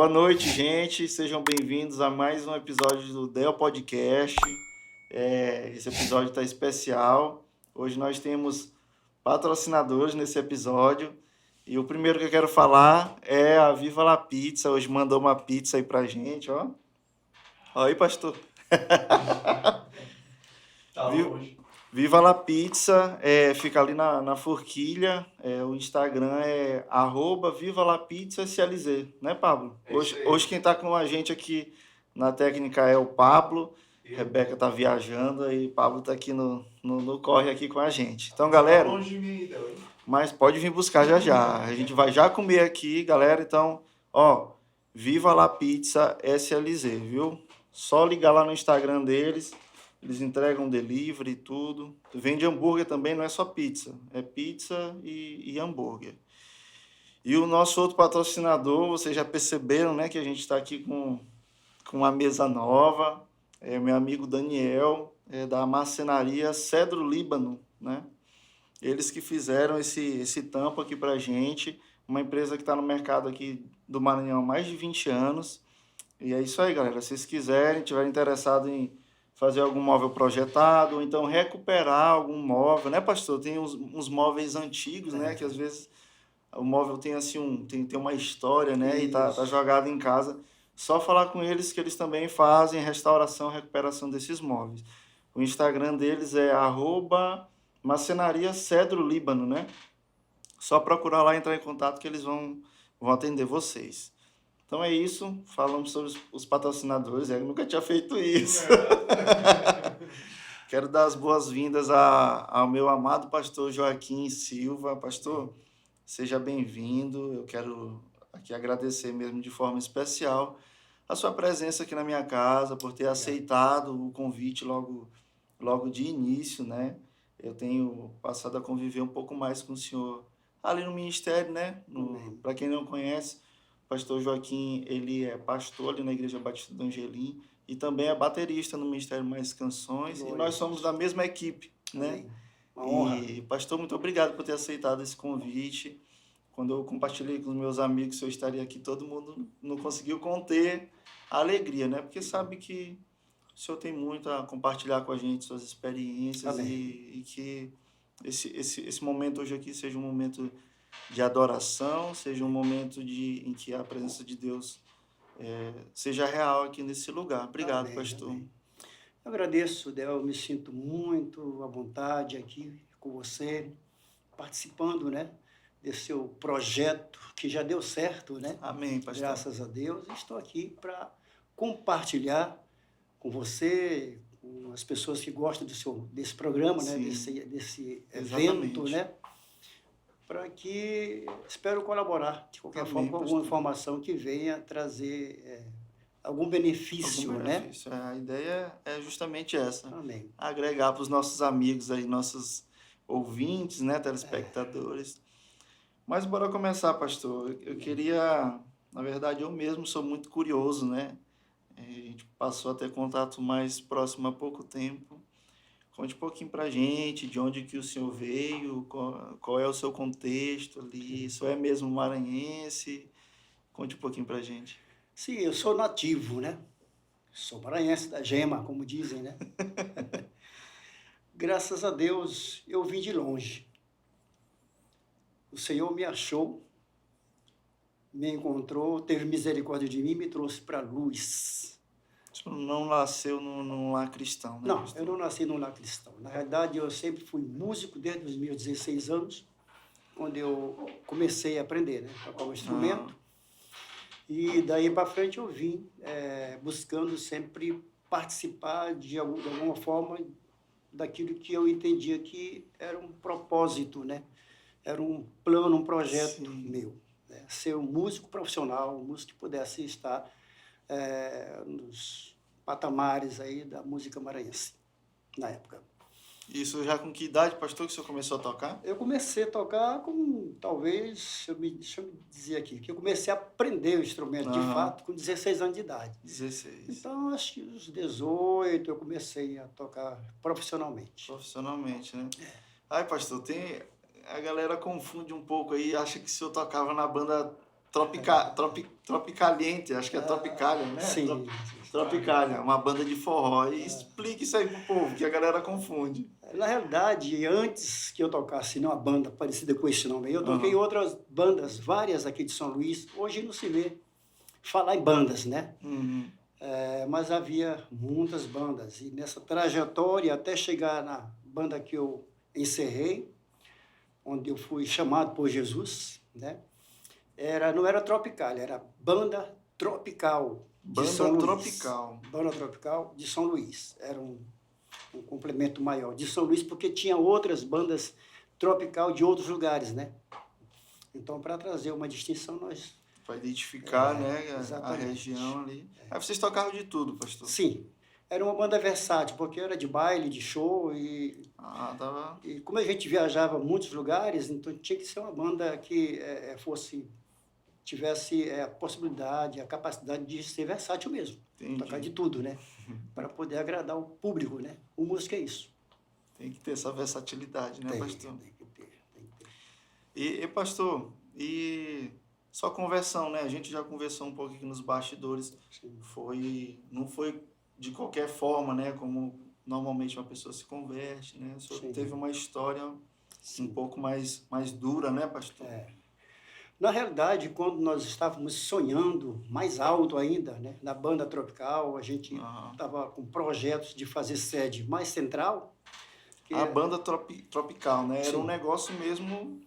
Boa noite, gente. Sejam bem-vindos a mais um episódio do Del Podcast. Esse episódio está especial. Hoje nós temos patrocinadores nesse episódio. E o primeiro que eu quero falar é a Viva La Pizza. Hoje mandou uma pizza aí pra gente, ó. Ó aí, pastor. Tá longe. Viva La Pizza, fica ali na Forquilha, o Instagram é @VivaLaPizzaSLZ, né, Pablo? Hoje quem está com a gente aqui na técnica é o Pablo, Rebeca está viajando e Pablo está aqui no corre aqui com a gente. Então, galera, Tá longe de mim, então, hein? mas pode vir buscar já já, a gente vai já comer aqui, galera, então, ó, Viva La Pizza SLZ, viu? Só ligar lá no Instagram deles. Eles entregam delivery e tudo. Vende hambúrguer também, não é só pizza. É pizza e hambúrguer. E o nosso outro patrocinador, vocês já perceberam, né? Que a gente está aqui com uma mesa nova. É meu amigo Daniel, da marcenaria Cedro Líbano, né? Eles que fizeram esse tampo aqui para a gente. Uma empresa que está no mercado aqui do Maranhão há mais de 20 anos. E é isso aí, galera. Se vocês quiserem, tiverem interessado em fazer algum móvel projetado, ou então recuperar algum móvel, né, pastor? Tem uns móveis antigos, né, que às vezes o móvel tem assim tem uma história, né, e tá jogado em casa. Só falar com eles que eles também fazem restauração, recuperação desses móveis. O Instagram deles é @marcenaria Cedro Líbano, né? Só procurar lá, entrar em contato que eles vão atender vocês. Então é isso, falamos sobre os patrocinadores, eu nunca tinha feito isso. Quero dar as boas-vindas ao meu amado pastor Joaquim Silva. Pastor, seja bem-vindo. Eu quero aqui agradecer mesmo de forma especial a sua presença aqui na minha casa, por ter aceitado o convite logo de início, né? Eu tenho passado a conviver um pouco mais com o senhor ali no ministério, né? Para quem não conhece, o pastor Joaquim, ele é pastor ali na Igreja Batista do Angelim e também é baterista no Ministério Mais Canções. Glória. E nós somos da mesma equipe, né? Uma honra. E, pastor, muito obrigado por ter aceitado esse convite. Quando eu compartilhei com os meus amigos que eu estaria aqui, todo mundo não conseguiu conter a alegria, né? Porque sabe que o senhor tem muito a compartilhar com a gente, suas experiências, e que esse momento hoje aqui seja um momento de adoração, seja um momento em que a presença de Deus seja real aqui nesse lugar. Obrigado, amém, pastor. Amém. Eu agradeço, Del, me sinto muito à vontade aqui com você, participando, né, desse seu projeto que já deu certo, né? Amém, pastor. Graças a Deus, estou aqui para compartilhar com você, com as pessoas que gostam desse programa, né, desse evento, né? Para que espero colaborar de qualquer forma com alguma informação que venha trazer algum benefício, né? A ideia é justamente essa. Amém. Agregar para os nossos amigos aí, nossos ouvintes, né, telespectadores. Mas bora começar, pastor. Eu queria, na verdade, eu mesmo sou muito curioso, né? A gente passou a ter contato mais próximo há pouco tempo. Conte um pouquinho para a gente de onde que o senhor veio, qual é o seu contexto ali, isso é mesmo maranhense? Conte um pouquinho para a gente. Sim, eu sou nativo, né? Sou maranhense da gema, como dizem, né? Graças a Deus, eu vim de longe. O Senhor me achou, me encontrou, teve misericórdia de mim e me trouxe para a luz. Você não nasceu num lar cristão, né? Não, eu não nasci num lar cristão. Na realidade, eu sempre fui músico desde os meus 16 anos, quando eu comecei a aprender, né? Tocar um instrumento. E daí para frente eu vim buscando sempre participar de alguma forma daquilo que eu entendia que era um propósito, né? Era um plano, um projeto meu. Né? Ser um músico profissional, um músico que pudesse estar nos patamares aí da música maranhense, na época. Isso já com que idade, pastor, que o senhor começou a tocar? Eu comecei a tocar com, talvez, deixa eu dizer aqui, que eu comecei a aprender o instrumento de fato com 16 anos de idade. 16. Então, acho que aos 18 eu comecei a tocar profissionalmente. Profissionalmente, né? Ai, pastor, a galera confunde um pouco aí, acha que o senhor tocava na banda Tropicaliente, acho que é Tropicália, né? Sim. Tropicália, uma banda de forró. E explique isso aí pro povo, que a galera confunde. Na realidade, antes que eu tocasse numa banda parecida com esse nome aí, eu toquei em Aham. outras bandas, várias aqui de São Luís. Hoje não se vê falar em bandas, né? Uhum. Mas havia muitas bandas. E nessa trajetória, até chegar na banda que eu encerrei, onde eu fui chamado por Jesus, né? Não era Tropical, era Banda Tropical de Banda São Luís. Tropical. Banda Tropical de São Luís. Era um complemento maior de São Luís, porque tinha outras bandas tropical de outros lugares, né? Então, para trazer uma distinção, nós... Para identificar, né, a exatamente. região ali. Aí vocês tocavam de tudo, pastor? Sim, era uma banda versátil, porque era de baile, de show, Tava... e como a gente viajava a muitos lugares, então tinha que ser uma banda que tivesse a possibilidade, a capacidade de ser versátil mesmo. Entendi. Tocar de tudo, né? Para poder agradar o público, né? O músico é isso. Tem que ter essa versatilidade, né, pastor? Tem que ter. E pastor, e só conversão, né? A gente já conversou um pouco aqui nos bastidores. Sim. Não foi de qualquer forma, né? Como normalmente uma pessoa se converte, né? O senhor teve uma história um pouco mais dura, né, pastor? Na realidade, quando nós estávamos sonhando mais alto ainda, né, na banda tropical, a gente estava com projetos de fazer sede mais central. A banda tropical, né? Era um negócio mesmo...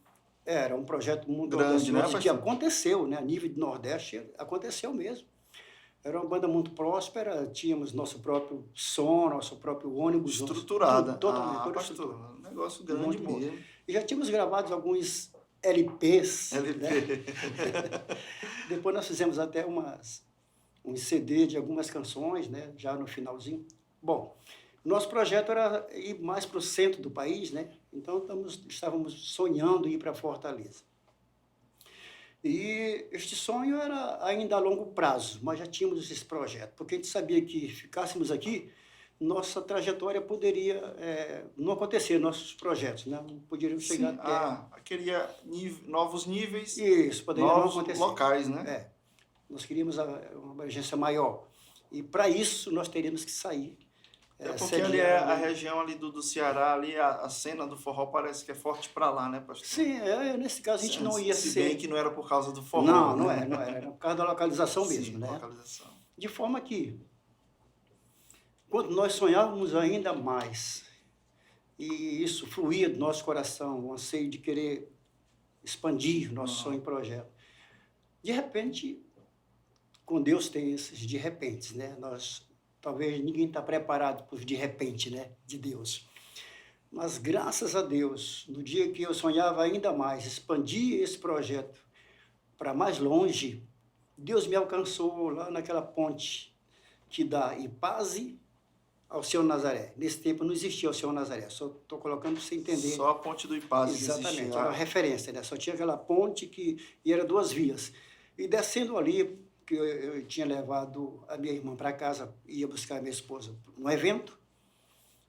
Era um projeto muito grande, né, que aconteceu, né? A nível de Nordeste, aconteceu mesmo. Era uma banda muito próspera, tínhamos nosso próprio som, nosso próprio ônibus. Estruturada. Totalmente. Pastor, um negócio grande mesmo. E já tínhamos gravado alguns LPs. LP. Né? Depois nós fizemos até um CD de algumas canções, né? Já no finalzinho. Bom, nosso projeto era ir mais para o centro do país, né? Então estávamos sonhando ir para Fortaleza. E este sonho era ainda a longo prazo, mas já tínhamos esse projeto, porque a gente sabia que ficássemos aqui, nossa trajetória poderia não acontecer, nossos projetos, né? Não poderíamos chegar até... queria novos níveis, isso, poderia novos não acontecer. Locais, né? Nós queríamos uma abrangência maior. E para isso nós teríamos que sair. Porque ali é a região ali do Ceará, ali a cena do forró parece que é forte para lá, né, pastor? Sim, nesse caso a gente não ia ser... Se bem que não era por causa do forró. Não era por causa da localização mesmo, né? Localização. De forma que, quando nós sonhávamos ainda mais, e isso fluía do nosso coração, o anseio de querer expandir o nosso sonho e projeto, de repente, com Deus tem esses de repentes, né? Talvez ninguém está preparado para os de repente, né, de Deus. Mas, graças a Deus, no dia que eu sonhava ainda mais, expandir esse projeto para mais longe, Deus me alcançou lá naquela ponte que dá Ipaze ao Senhor Nazaré. Nesse tempo não existia o Senhor Nazaré, só estou colocando para você entender. Só a ponte do Ipaze. Exatamente, era uma referência, né? Só tinha aquela ponte e era 2 vias. E descendo ali, que eu tinha levado a minha irmã para casa, ia buscar a minha esposa num evento,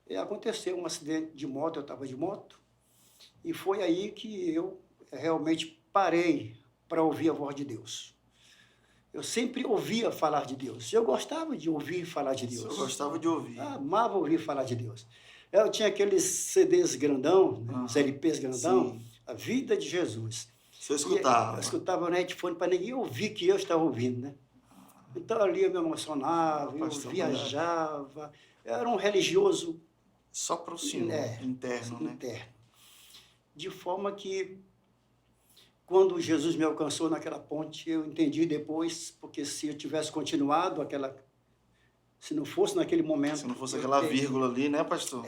e aconteceu um acidente de moto, eu estava de moto, e foi aí que eu realmente parei para ouvir a voz de Deus. Eu sempre ouvia falar de Deus, eu gostava de ouvir falar de Deus. Eu gostava de ouvir. Amava ouvir falar de Deus. Eu tinha aqueles CDs grandão, né, os LPs grandão, A Vida de Jesus. Você escutava? Eu escutava no headphone para ninguém ouvir que eu estava ouvindo, né? Então ali eu me emocionava, eu viajava. Eu era um religioso... Só para o Senhor, interno, né? Interno. De forma que, quando Jesus me alcançou naquela ponte, eu entendi depois, porque se eu tivesse continuado se não fosse naquele momento... Se não fosse aquela vírgula ali, né, pastor?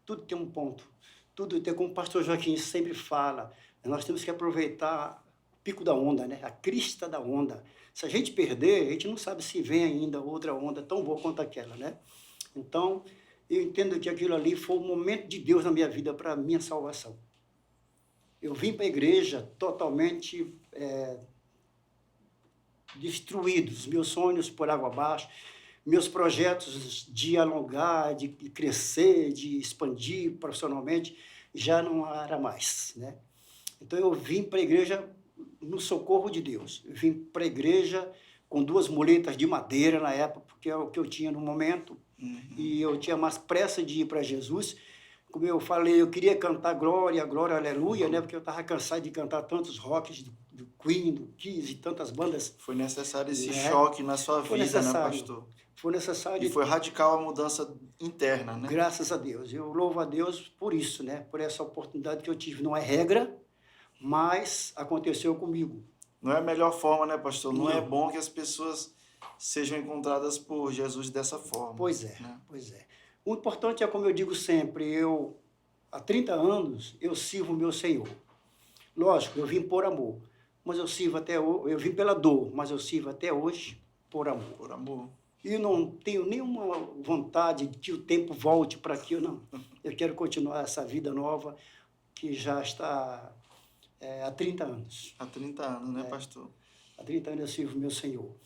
Tudo tem um ponto. Tudo tem, como o pastor Joaquim sempre fala, nós temos que aproveitar o pico da onda, né? A crista da onda. Se a gente perder, a gente não sabe se vem ainda outra onda tão boa quanto aquela, né? Então, eu entendo que aquilo ali foi o momento de Deus na minha vida para a minha salvação. Eu vim para a igreja totalmente destruído, os meus sonhos por água abaixo, meus projetos de alongar, de crescer, de expandir profissionalmente, já não era mais, né? Então eu vim para a igreja no socorro de Deus. Eu vim para a igreja com 2 muletas de madeira na época, porque é o que eu tinha no momento, e eu tinha mais pressa de ir para Jesus. Como eu falei, eu queria cantar glória, glória, aleluia, né? Porque eu estava cansado de cantar tantos rocks do Queen, do Kiss e tantas bandas. Foi necessário esse Né? choque na sua Foi vida, né, necessário. pastor? Foi necessário. E foi radical a mudança interna, né? Graças a Deus. Eu louvo a Deus por isso, né? Por essa oportunidade que eu tive. Não é regra, mas aconteceu comigo. Não é a melhor forma, né, pastor? Não é Não. bom que as pessoas sejam encontradas por Jesus dessa forma. Pois é, né? pois é. O importante é, como eu digo sempre, há 30 anos, eu sirvo o meu Senhor. Lógico, eu vim por amor, mas eu sirvo até hoje, eu vim pela dor, mas eu sirvo até hoje por amor. Por amor. E não tenho nenhuma vontade de que o tempo volte para aqui, não. Eu quero continuar essa vida nova que já está há 30 anos. Há 30 anos, né, pastor? Há 30 anos eu sirvo o meu Senhor.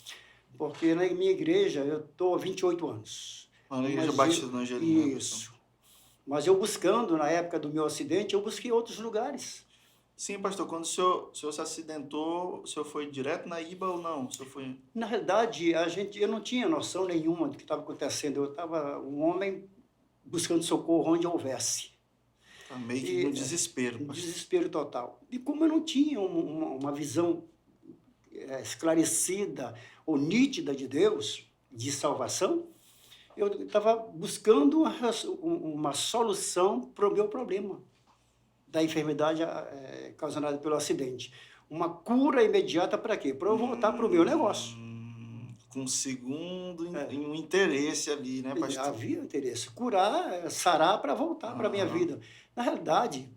Porque na minha igreja eu estou há 28 anos. Na Igreja Batista do Angelino. né, pastor? Isso. Mas eu buscando, na época do meu acidente, eu busquei outros lugares. Sim, pastor, quando o senhor se acidentou, o senhor foi direto na IBA ou não? O senhor foi... Na realidade, eu não tinha noção nenhuma do que estava acontecendo. Eu estava um homem buscando socorro onde houvesse. Tá meio que no desespero, Um pastor. desespero total. E como eu não tinha uma visão esclarecida ou nítida de Deus, de salvação, eu estava buscando uma solução para o meu problema da enfermidade causada pelo acidente. Uma cura imediata para quê? Para eu voltar para o meu negócio. Com um segundo um interesse ali, né, pastor? Havia interesse. Curar, sarar para voltar para a minha vida. Na realidade,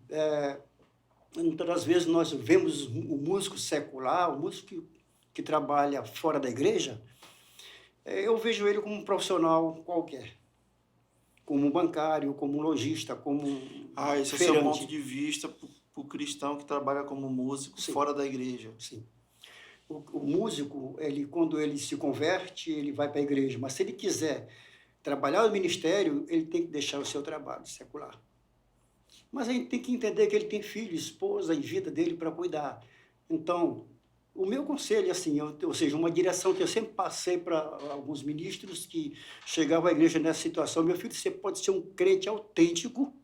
muitas das vezes nós vemos o músico secular, o músico que trabalha fora da igreja, eu vejo ele como um profissional qualquer. Como um bancário, como um lojista, como um Esse é o seu ponto de vista para o cristão que trabalha como músico Sim. fora da igreja. Sim. O músico, quando ele se converte, ele vai para a igreja. Mas se ele quiser trabalhar no ministério, ele tem que deixar o seu trabalho secular. Mas a gente tem que entender que ele tem filho, esposa e vida dele para cuidar. Então, o meu conselho, assim, ou seja, uma direção que eu sempre passei para alguns ministros que chegavam à igreja nessa situação: meu filho, você pode ser um crente autêntico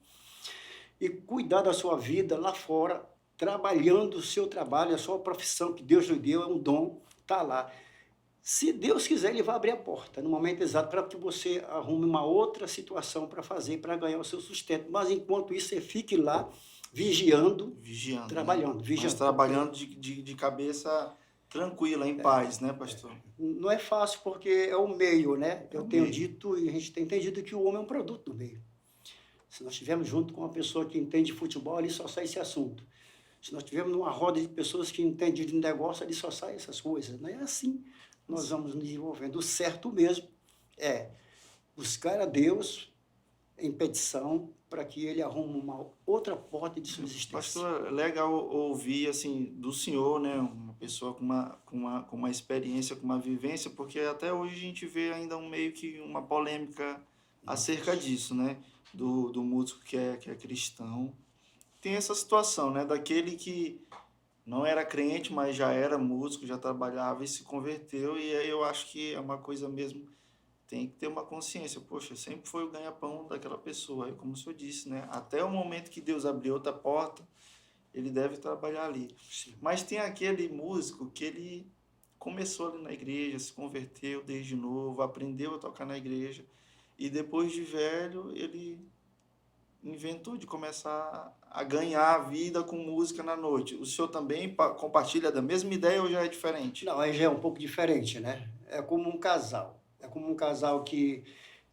e cuidar da sua vida lá fora, trabalhando o seu trabalho, a sua profissão que Deus lhe deu, é um dom, está lá. Se Deus quiser, Ele vai abrir a porta no momento exato para que você arrume uma outra situação para fazer, para ganhar o seu sustento. Mas, enquanto isso, você fique lá vigiando, trabalhando. Né? Vigiando. Mas trabalhando de cabeça tranquila, em paz, né, pastor? Não é fácil, porque é o meio, né? Eu tenho dito, e a gente tem entendido, que o homem é um produto do meio. Se nós estivermos junto com uma pessoa que entende de futebol, ali só sai esse assunto. Se nós estivermos numa roda de pessoas que entendem de negócio, ali só sai essas coisas. Não é assim que nós vamos nos desenvolvendo. O certo mesmo é buscar a Deus em petição para que Ele arrume uma outra porta de subsistência. Pastor, é legal ouvir assim do senhor, né, uma pessoa com uma experiência, com uma vivência, porque até hoje a gente vê ainda meio que uma polêmica acerca disso, né, do músico que é cristão. Tem essa situação, né, daquele que não era crente, mas já era músico, já trabalhava e se converteu, e aí eu acho que é uma coisa mesmo, tem que ter uma consciência. Poxa, sempre foi o ganha-pão daquela pessoa, aí, como o senhor disse, né, até o momento que Deus abriu outra porta, ele deve trabalhar ali. Sim. Mas tem aquele músico que ele começou ali na igreja, se converteu desde novo, aprendeu a tocar na igreja, e depois de velho, ele inventou de começar a ganhar a vida com música na noite. O senhor também compartilha da mesma ideia ou já é diferente? Não, aí já é um pouco diferente, né? É como um casal. É como um casal que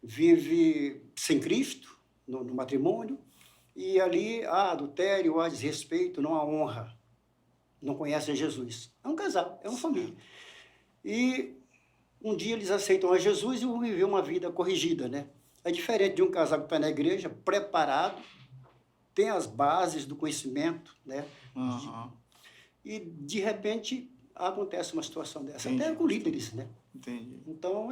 vive sem Cristo no matrimônio, e ali há adultério, há desrespeito, não há honra. Não conhecem Jesus. É um casal, é uma família. E um dia eles aceitam a Jesus e vão viver uma vida corrigida, né? É diferente de um casal que está na igreja, preparado, tem as bases do conhecimento, né? E, de repente, acontece uma situação dessa. Entendi. Até com líderes, né? Entendi. Então,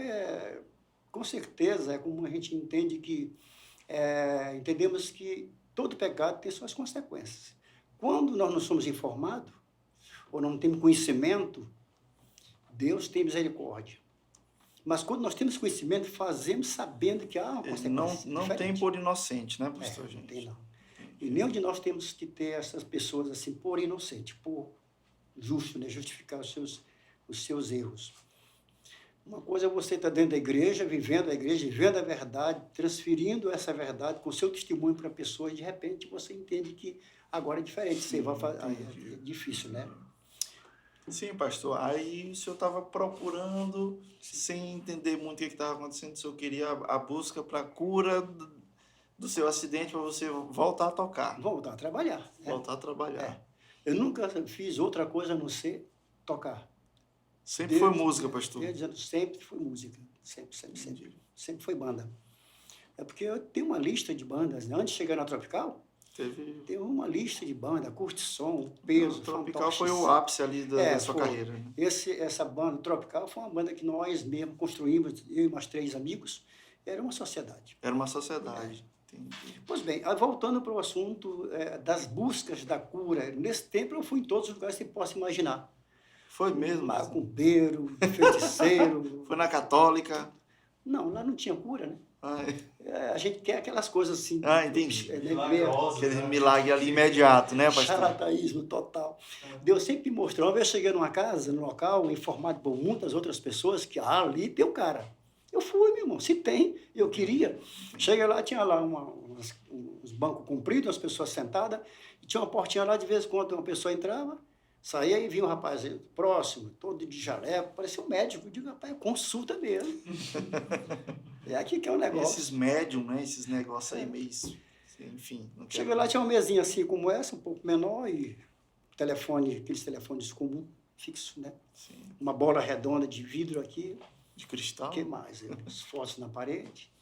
com certeza, é como a gente entende que... entendemos que todo pecado tem suas consequências. Quando nós não somos informados, ou não temos conhecimento, Deus tem misericórdia. Mas quando nós temos conhecimento, fazemos sabendo que há uma Ele consequência não tem diferente. por inocente, né, pastor, Não gente? tem não. E nenhum de nós temos que ter essas pessoas assim, por inocente, por justo, né? Justificar os seus erros. Uma coisa é você estar dentro da igreja, vivendo a verdade, transferindo essa verdade com seu testemunho para a pessoa, e de repente você entende que agora é diferente. Você vai fazer. É difícil, né? Sim, pastor. Aí o senhor estava procurando, sem entender muito o que estava acontecendo, o senhor queria a busca para a cura do seu acidente para você voltar a tocar, Voltar a trabalhar. Né? voltar a trabalhar. É. Eu nunca fiz outra coisa a não ser tocar. Sempre foi música, pastor? Desde anos, sempre foi música. Sempre. Sempre foi banda. É porque eu tenho uma lista de bandas, né? Antes de chegar na Tropical, tem uma lista de bandas, Curte Som, Peso, O Tropical Fantoches. foi o ápice ali da sua foi. carreira. Né? Essa banda Tropical foi uma banda que nós mesmo construímos, eu e mais 3 amigos. Era uma sociedade. Era uma sociedade. Entendi. Pois bem, voltando para o assunto das buscas da cura, nesse tempo eu fui em todos os lugares que você possa imaginar. Foi mesmo? Macumbeiro, feiticeiro. Foi na Católica? Não, lá não tinha cura, né? A gente quer aquelas coisas assim. Entendi. Milagrosa, Aquele né? milagre ali imediato, né, pastor? Charlatanismo total. Deus sempre me mostrou. Uma vez eu cheguei numa casa, num local, informado por muitas outras pessoas, que ali tem o cara. Eu fui, meu irmão, se tem, eu queria. Cheguei lá, tinha lá uns bancos compridos, as pessoas sentadas, e tinha uma portinha lá, de vez em quando uma pessoa entrava, saía e vinha um rapaz próximo, todo de jaleco, parecia um médico. Eu digo, rapaz, consulta mesmo. É aqui que é o negócio. Esses médium, né? Esses negócios aí meio... Enfim. Cheguei lá, tinha uma mesinha assim como essa, um pouco menor, e telefone, aqueles telefones comuns, fixo, né? Sim. Uma bola redonda de vidro aqui. De cristal? O que mais? Os fotos na parede.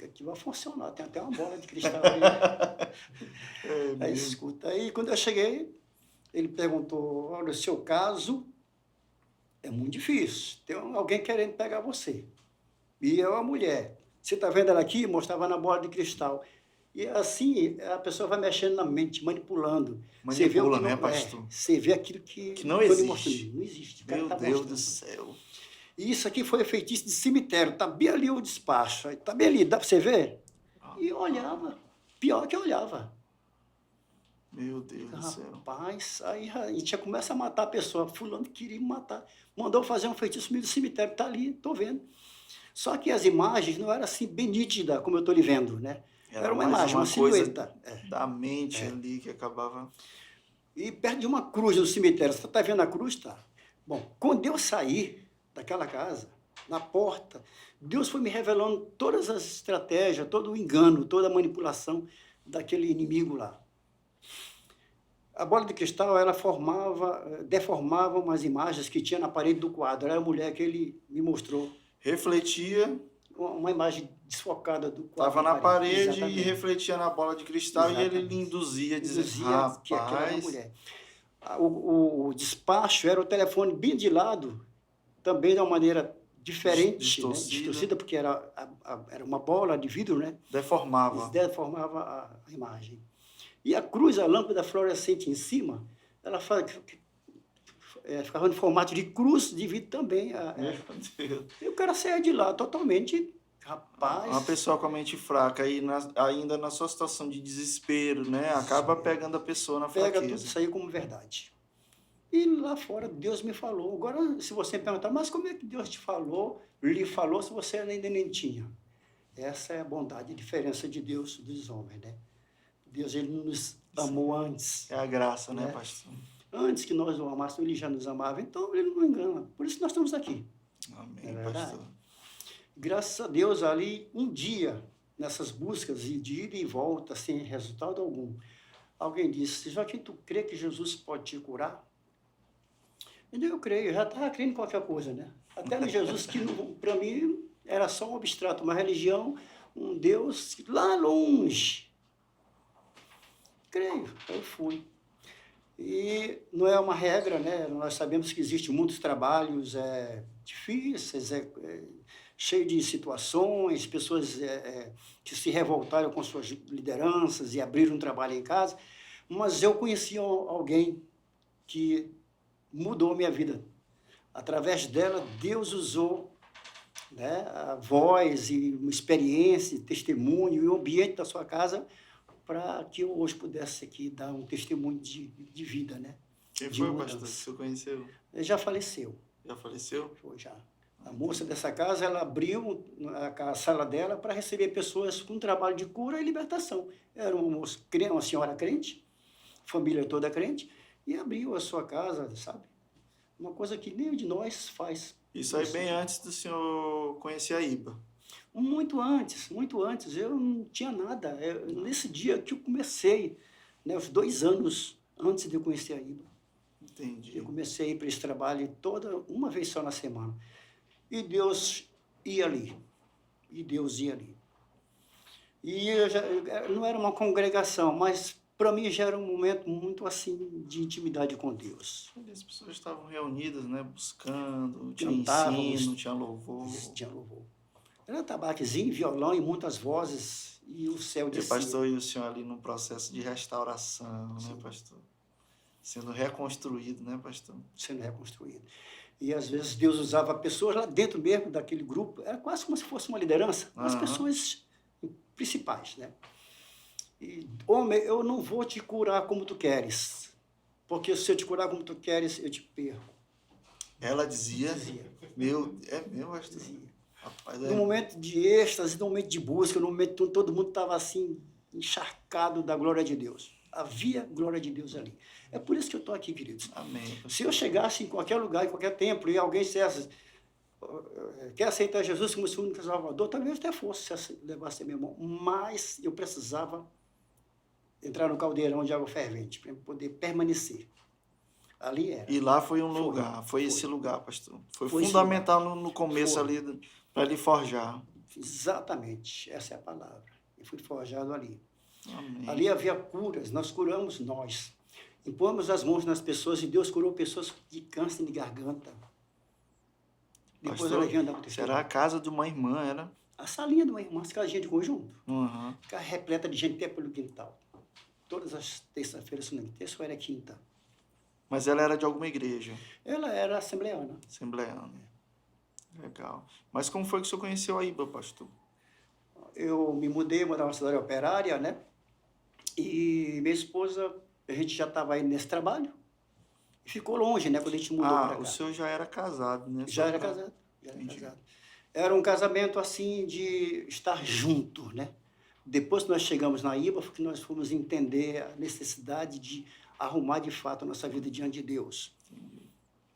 Aqui vai funcionar, tem até uma bola de cristal aí. Aí escuta. Aí quando eu cheguei, ele perguntou, olha, o seu caso é muito difícil. Tem alguém querendo pegar você. E é uma mulher. Você está vendo ela aqui? Mostrava na bola de cristal. E assim, a pessoa vai mexendo na mente, manipulando. Manipula, né, pastor? Você vê aquilo que não existe. Mostrando. Não existe. O cara Meu tá Deus mostrando. do céu. E isso aqui foi feitiço de cemitério. Está bem ali o despacho. Está bem ali, dá para você ver? E eu olhava. Pior que eu olhava. Meu Deus do céu. Rapaz, aí a gente já começa a matar a pessoa. Fulano queria me matar. Mandou fazer um feitiço no meio do cemitério. Está ali, estou vendo. Só que as imagens não eram assim bem nítidas, como eu estou lhe vendo, né? Era uma mais imagem, uma silhueta. Da mente ali que acabava... E perto de uma cruz no cemitério. Você está vendo a cruz? Tá. Bom, quando eu saí daquela casa, na porta, Deus foi me revelando todas as estratégias, todo o engano, toda a manipulação daquele inimigo lá. A bola de cristal, ela deformava umas imagens que tinha na parede do quadro. Era a mulher que ele me mostrou. Refletia... Uma imagem desfocada do quadro. Estava na parede exatamente. E refletia na bola de cristal Exatamente. e ele lhe induzia, dizendo, Que aquela era a rapaz... mulher. O despacho era o telefone bem de lado, também de uma maneira diferente, distorcida, porque era uma bola de vidro, né? Deformava a imagem. E a cruz, a lâmpada fluorescente em cima, ela ficava no formato de cruz de vidro também. E o cara saía de lá totalmente, rapaz... Uma pessoa com a mente fraca, ainda na sua situação de desespero, né? Acaba pegando a pessoa na fraqueza. Pega tudo isso aí como verdade. E lá fora, Deus me falou. Agora, se você perguntar, mas como é que Deus lhe falou, se você ainda nem tinha? Essa é a bondade, a diferença de Deus dos homens, né? Deus, ele nos amou antes. É a graça, né, pastor? Antes que nós o amássemos, ele já nos amava. Então, ele não engana. Por isso nós estamos aqui. Amém, verdade? pastor. Graças a Deus, ali, um dia, nessas buscas de ida e volta, sem resultado algum, alguém disse, Joaquim, tu crê que Jesus pode te curar? Eu creio, eu já estava crendo em qualquer coisa, né? Até no Jesus, que para mim era só um abstrato, uma religião, um Deus lá longe. Creio, eu fui. E não é uma regra, né? Nós sabemos que existem muitos trabalhos difíceis, cheio de situações, pessoas que se revoltaram com suas lideranças e abriram um trabalho em casa, mas eu conheci alguém que mudou minha vida. Através dela, Deus usou, né, a voz e uma experiência, testemunho e o ambiente da sua casa para que eu hoje pudesse aqui dar um testemunho de vida, né? Quem De foi, mudança. pastor, que o senhor conheceu? Ele já faleceu, Já faleceu? foi já. A moça dessa casa, ela abriu a sala dela para receber pessoas com trabalho de cura e libertação. Era uma senhora crente, família toda crente, e abriu a sua casa, sabe? Uma coisa que nenhum de nós faz. Isso aí bem antes do senhor conhecer a IBA. Muito antes. Eu não tinha nada. Nesse dia que eu comecei, né, os 2 anos antes de eu conhecer a IBA, Entendi. eu comecei a ir para esse trabalho uma vez só na semana. E Deus ia ali. E não era uma congregação, mas para mim já era um momento muito assim de intimidade com Deus. As pessoas estavam reunidas, né, buscando, tinha Cantávamos. ensino, tinha louvor. Tinha louvor. Era tabaquezinho, violão e muitas vozes, e o céu E descia. pastor, e o senhor ali num processo de restauração, né, pastor? Sendo reconstruído, né, pastor? Sendo reconstruído. E às vezes Deus usava pessoas lá dentro mesmo daquele grupo, era quase como se fosse uma liderança, as Aham. pessoas principais, né? E, homem, eu não vou te curar como tu queres, porque se eu te curar como tu queres, eu te perco. Ela dizia, Dizia. é meu, pastor? Dizia. Rapaz, No momento de êxtase, no momento de busca, no momento que todo mundo estava assim, encharcado da glória de Deus. Havia glória de Deus ali. É por isso que eu estou aqui, queridos. amém, pastor. Se eu chegasse em qualquer lugar, em qualquer templo, e alguém dissesse, quer aceitar Jesus como seu único Salvador, talvez eu até fosse, se levasse a minha mão, mas eu precisava entrar no caldeirão de água fervente para poder permanecer. Ali era. E lá foi um Foi, lugar, foi esse foi. lugar, pastor. Foi Foi esse fundamental no começo Foi. ali, para lhe forjar. Exatamente, essa é a palavra. Eu fui forjado ali. Amém. Ali havia curas, nós curamos nós. Impomos as mãos nas pessoas e Deus curou pessoas de câncer de garganta. Depois Pastor, ela vinha andar com será a casa de uma irmã, era? a salinha de uma irmã, as casinhas de conjunto, Uhum. ficava repleta de gente até pelo quintal. Todas as terças-feiras, se não terça ou era quinta. Mas ela era de alguma igreja, Ela era assembleana. assembleana. Legal. Mas como foi que o senhor conheceu a IBA, pastor? Eu me mudei, morava na cidade operária, né? E minha esposa, a gente já estava aí nesse trabalho. E ficou longe, né? Quando a gente mudou para cá. O senhor já era casado, né? Já Só era pra- casado. Já era Entendi. casado. Era um casamento assim de estar junto, né? Depois que nós chegamos na IBA, foi que nós fomos entender a necessidade de arrumar de fato a nossa vida diante de Deus.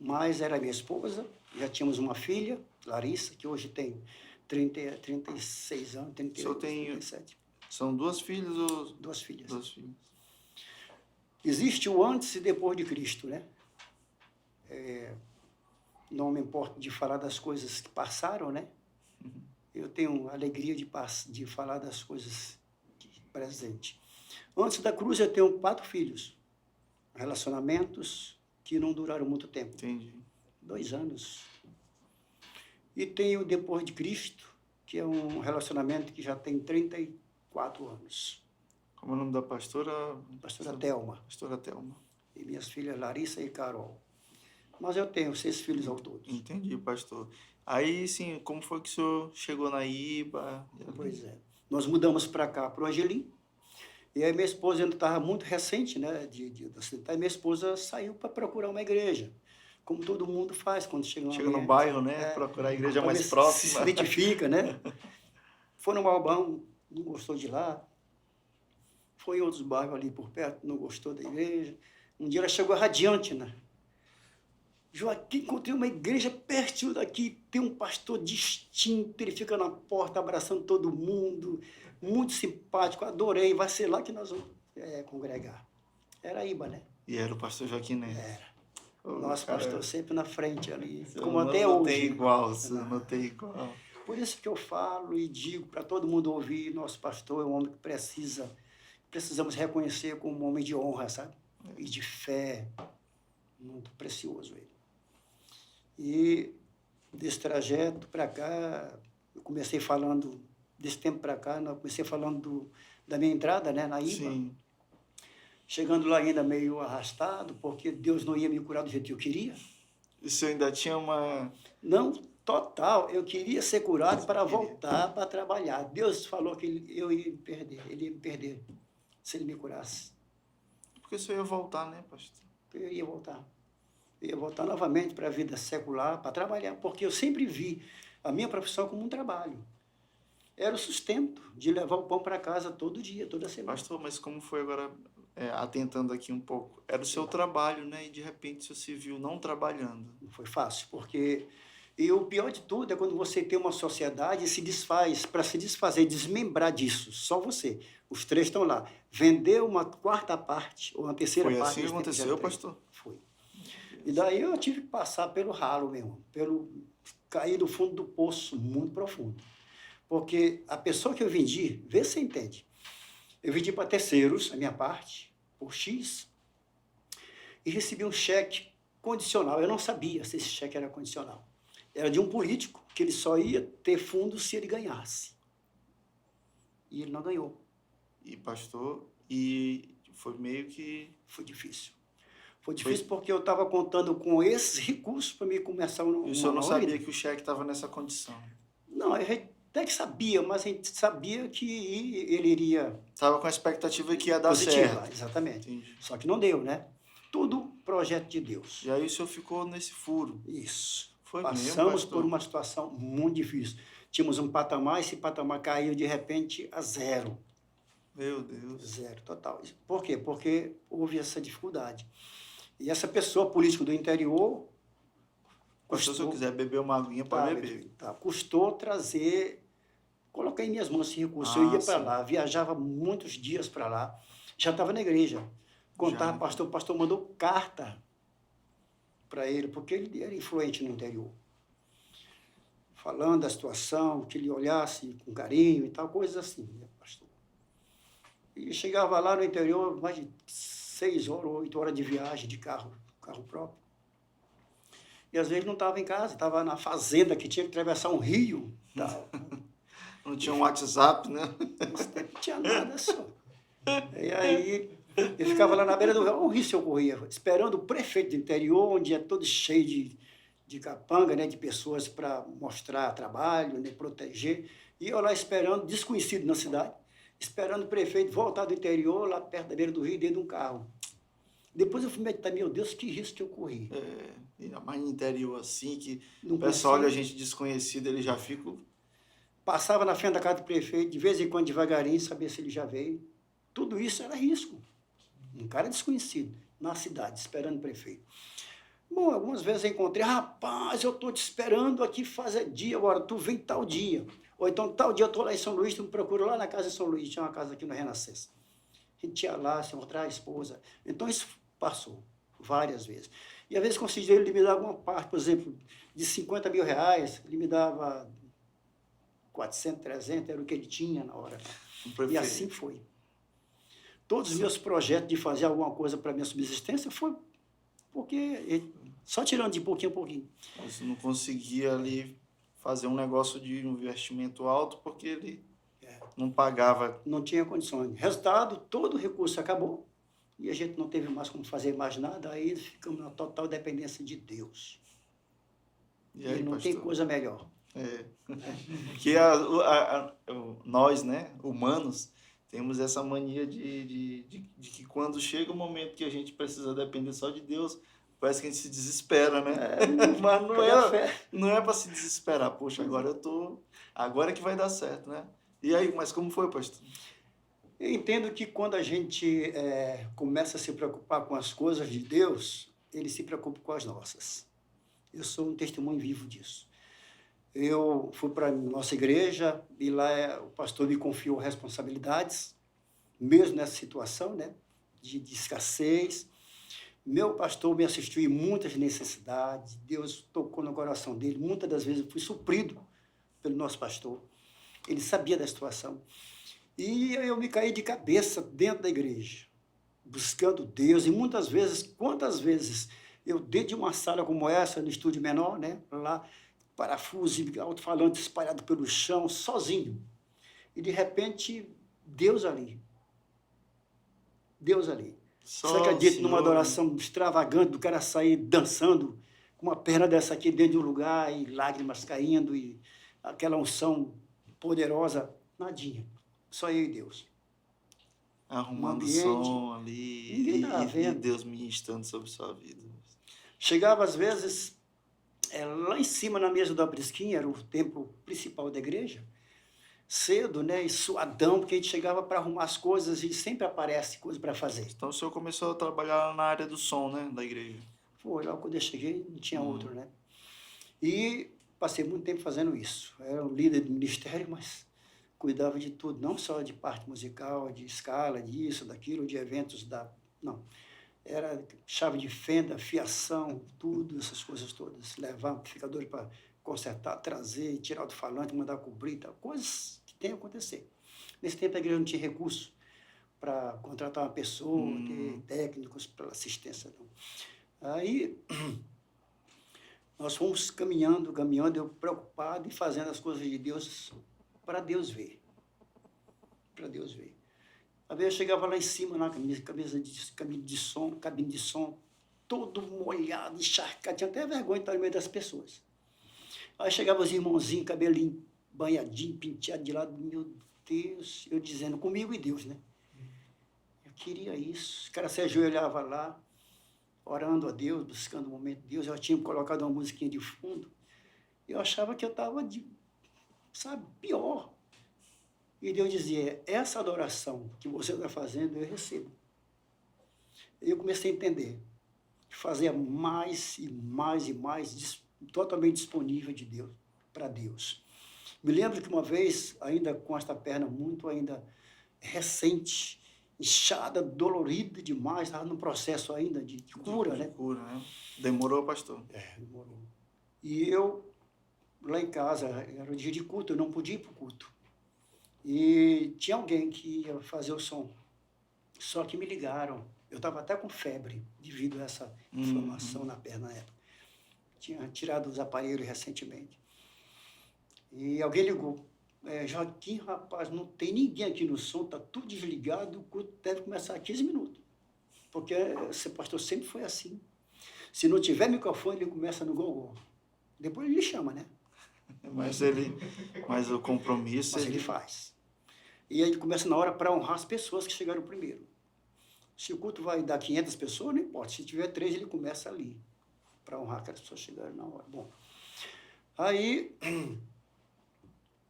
Mas era minha esposa, já tínhamos uma filha, Larissa, que hoje tem 36 anos, 38, senhor tem- 37. São duas filhas ou... 2 filhas. Duas filhas. Existe o antes e depois de Cristo, né? Não me importo de falar das coisas que passaram, né? Eu tenho alegria de falar das coisas presentes. Antes da cruz, eu tenho 4 filhos. Relacionamentos que não duraram muito tempo. Entendi. 2 anos. E tenho depois de Cristo, que é um relacionamento que já tem 34 anos. Como é o nome da pastora? Pastora Thelma. Pastora Thelma. E minhas filhas Larissa e Carol. Mas eu tenho 6 filhos ao todo. Entendi, pastor. Aí, sim, como foi que o senhor chegou na IBA? Pois é. Nós mudamos para cá, para o Angelim. E aí minha esposa ainda estava muito recente, né, de acidentar, e minha esposa saiu para procurar uma igreja. Como todo mundo faz quando chega no Chega no ambiente. bairro, né? Procurar a igreja Pra mais ver se próxima. Se identifica, né? Foi no Malbão, não gostou de lá. Foi em outros bairros ali por perto, não gostou da igreja. Um dia ela chegou radiante, né? Joaquim, encontrei uma igreja pertinho daqui, tem um pastor distinto, ele fica na porta abraçando todo mundo, muito simpático, adorei, vai ser lá que nós vamos congregar. Era IBA, né? E era o pastor Joaquim Neto. Era. Ô, Nosso cara, pastor sempre na frente ali, senhor como até não hoje. tem igual, senhor não tem igual. Por isso que eu falo e digo para todo mundo ouvir, nosso pastor é um homem que precisamos reconhecer como um homem de honra, sabe? E de fé, muito precioso ele. E desse trajeto para cá, eu comecei falando, desse tempo para cá, eu comecei falando da minha entrada, né, na IBA. Sim. Chegando lá ainda meio arrastado, porque Deus não ia me curar do jeito que eu queria. E o senhor ainda tinha uma... Não, total. Eu queria ser curado para voltar para trabalhar. Deus falou que eu ia me perder. Ele ia me perder se ele me curasse. Porque o senhor ia voltar, né, pastor? Eu ia voltar. Eu ia voltar novamente para a vida secular, para trabalhar, porque eu sempre vi a minha profissão como um trabalho. Era o sustento de levar o pão para casa todo dia, toda semana. Pastor, mas como foi agora, atentando aqui um pouco? Era o seu trabalho, né? E de repente o senhor se viu não trabalhando. Não foi fácil, porque... E o pior de tudo é quando você tem uma sociedade e se desfaz, para se desfazer, desmembrar disso, só você. Os três estão lá. Vender uma quarta parte, ou uma terceira Foi parte... assim que aconteceu, pastor? Foi. E daí eu tive que passar pelo ralo mesmo, cair no fundo do poço, muito profundo. Porque a pessoa que eu vendi, vê se você entende, eu vendi para terceiros, a minha parte, por X, e recebi um cheque condicional. Eu não sabia se esse cheque era condicional. Era de um político, que ele só ia ter fundo se ele ganhasse. E ele não ganhou. E pastor, e foi meio que... Foi difícil. Foi difícil porque eu estava contando com esses recursos para me começar uma E o senhor não nova sabia vida. que o cheque estava nessa condição? Não, a gente até que sabia, mas a gente sabia que ele iria Estava com a expectativa que ia dar positiva, certo. exatamente. Entendi. Só que não deu, né? Tudo projeto de Deus. E aí o senhor ficou nesse furo. Isso. Foi mesmo, Passamos pastor? por uma situação muito difícil. Tínhamos um patamar, esse patamar caiu de repente a zero. Meu Deus. Zero, total. Por quê? Porque houve essa dificuldade. E essa pessoa política do interior... Pastor, se eu quiser beber uma aguinha, pode beber. Custou trazer... Coloquei em minhas mãos esse recurso. Eu ia para lá, viajava muitos dias para lá. Já estava na igreja. Contava pastor, o pastor mandou carta para ele, porque ele era influente no interior. Falando da situação, que ele olhasse com carinho e tal, coisas assim, né, pastor. E chegava lá no interior, mais de 6 horas, 8 horas de viagem de carro próprio. E às vezes não estava em casa, estava na fazenda, que tinha que atravessar um rio. Tal. Não tinha um WhatsApp, né? Não tinha nada só. E aí, eu ficava lá na beira do rio, o rio eu corria, esperando o prefeito do interior, onde é todo cheio de capanga, né, de pessoas para mostrar trabalho, né, proteger. E eu lá esperando, desconhecido na cidade, esperando o prefeito voltar do interior, lá perto da beira do rio, dentro de um carro. Depois eu fui meditar, meu Deus, que risco que eu corri. Ainda mais no interior assim, que Não o pessoal olha a conhecia. gente desconhecido, ele já fica... Passava na frente da casa do prefeito, de vez em quando, devagarinho, saber se ele já veio. Tudo isso era risco. Um cara desconhecido, na cidade, esperando o prefeito. Bom, algumas vezes eu encontrei, rapaz, eu estou te esperando aqui fazer dia, agora tu vem tal dia. Ou então, tal dia eu estou lá em São Luís, tu me procura lá na casa de São Luís, tinha uma casa aqui no Renascença. A gente ia lá, se encontrar a esposa. Então, isso passou várias vezes. E às vezes conseguia ele me dar alguma parte, por exemplo, de 50 mil reais, ele me dava 400, 300, era o que ele tinha na hora. E assim foi. Todos os meus projetos de fazer alguma coisa para minha subsistência foi porque só tirando de pouquinho a pouquinho. Você não conseguia ali fazer um negócio de investimento alto porque ele não pagava. Não tinha condições. Resultado, todo o recurso acabou e a gente não teve mais como fazer mais nada, aí ficamos na total dependência de Deus. E aí, não pastor? tem coisa melhor. Porque nós, né, humanos, temos essa mania de que quando chega o momento que a gente precisa depender só de Deus, parece que a gente se desespera, né? Mas não é para se desesperar. Poxa, agora que vai dar certo, né? E aí, mas como foi, pastor? Eu entendo que quando a gente começa a se preocupar com as coisas de Deus, ele se preocupa com as nossas. Eu sou um testemunho vivo disso. Eu fui para a nossa igreja e lá o pastor me confiou responsabilidades, mesmo nessa situação, né, de escassez. Meu pastor me assistiu em muitas necessidades, Deus tocou no coração dele. Muitas das vezes eu fui suprido pelo nosso pastor. Ele sabia da situação. E eu me caí de cabeça dentro da igreja, buscando Deus. E muitas vezes, quantas vezes eu dentro de uma sala como essa, no estúdio menor, né, lá, parafuso e alto-falante espalhado pelo chão, sozinho. E, de repente, Deus ali. Você acredita numa adoração extravagante do cara sair dançando com uma perna dessa aqui dentro de um lugar e lágrimas caindo e aquela unção poderosa? Nadinha. Só eu e Deus. Arrumando ambiente, som ali ninguém tá e vendo. Deus ministrando sobre sua vida. Chegava às vezes lá em cima na mesa do aprisquinho, era o templo principal da igreja, cedo, né, e suadão, porque a gente chegava para arrumar as coisas e sempre aparece coisa para fazer. Então o senhor começou a trabalhar na área do som, né, da igreja? Foi, logo quando eu cheguei, não tinha outro, né? E passei muito tempo fazendo isso. Era um líder de ministério, mas cuidava de tudo, não só de parte musical, de escala, disso, daquilo, de eventos não. Era chave de fenda, fiação, tudo, essas coisas todas. Levar amplificadores para consertar, trazer, tirar do falante, mandar cobrir, tal. Coisas que tem a acontecer. Nesse tempo a igreja não tinha recurso para contratar uma pessoa, ter técnicos para assistência. Não. Aí nós fomos caminhando, eu preocupado e fazendo as coisas de Deus para Deus ver. Para Deus ver. Às vezes eu chegava lá em cima, na cabine de som, todo molhado, encharcado, tinha até vergonha de estar no meio das pessoas. Aí chegava os irmãozinhos, cabelinho banhadinho, penteado de lado, meu Deus, eu dizendo, comigo e Deus, né? Eu queria isso. O cara se ajoelhava lá, orando a Deus, buscando o momento de Deus. Eu tinha colocado uma musiquinha de fundo. Eu achava que eu estava, pior. E Deus dizia, essa adoração que você está fazendo, eu recebo. Eu comecei a entender, fazer mais e mais e mais, totalmente disponível de Deus, para Deus. Me lembro que uma vez, ainda com esta perna muito ainda recente, inchada, dolorida demais, estava no processo ainda de cura, né? Cura, né? Demorou, pastor? Demorou. E eu, lá em casa, era o dia de culto, eu não podia ir para o culto. E tinha alguém que ia fazer o som. Só que me ligaram. Eu estava até com febre, devido a essa inflamação na perna na época. Tinha tirado os aparelhos recentemente. E alguém ligou. Joaquim, rapaz, não tem ninguém aqui no som, está tudo desligado, o culto deve começar a 15 minutos. Porque esse pastor sempre foi assim. Se não tiver microfone, ele começa no gogó. Depois ele chama, né? Mas o compromisso... Mas ele faz. E aí ele começa na hora para honrar as pessoas que chegaram primeiro. Se o culto vai dar 500 pessoas, não importa. Se tiver 3, ele começa ali, para honrar aquelas pessoas que chegaram na hora. Bom, aí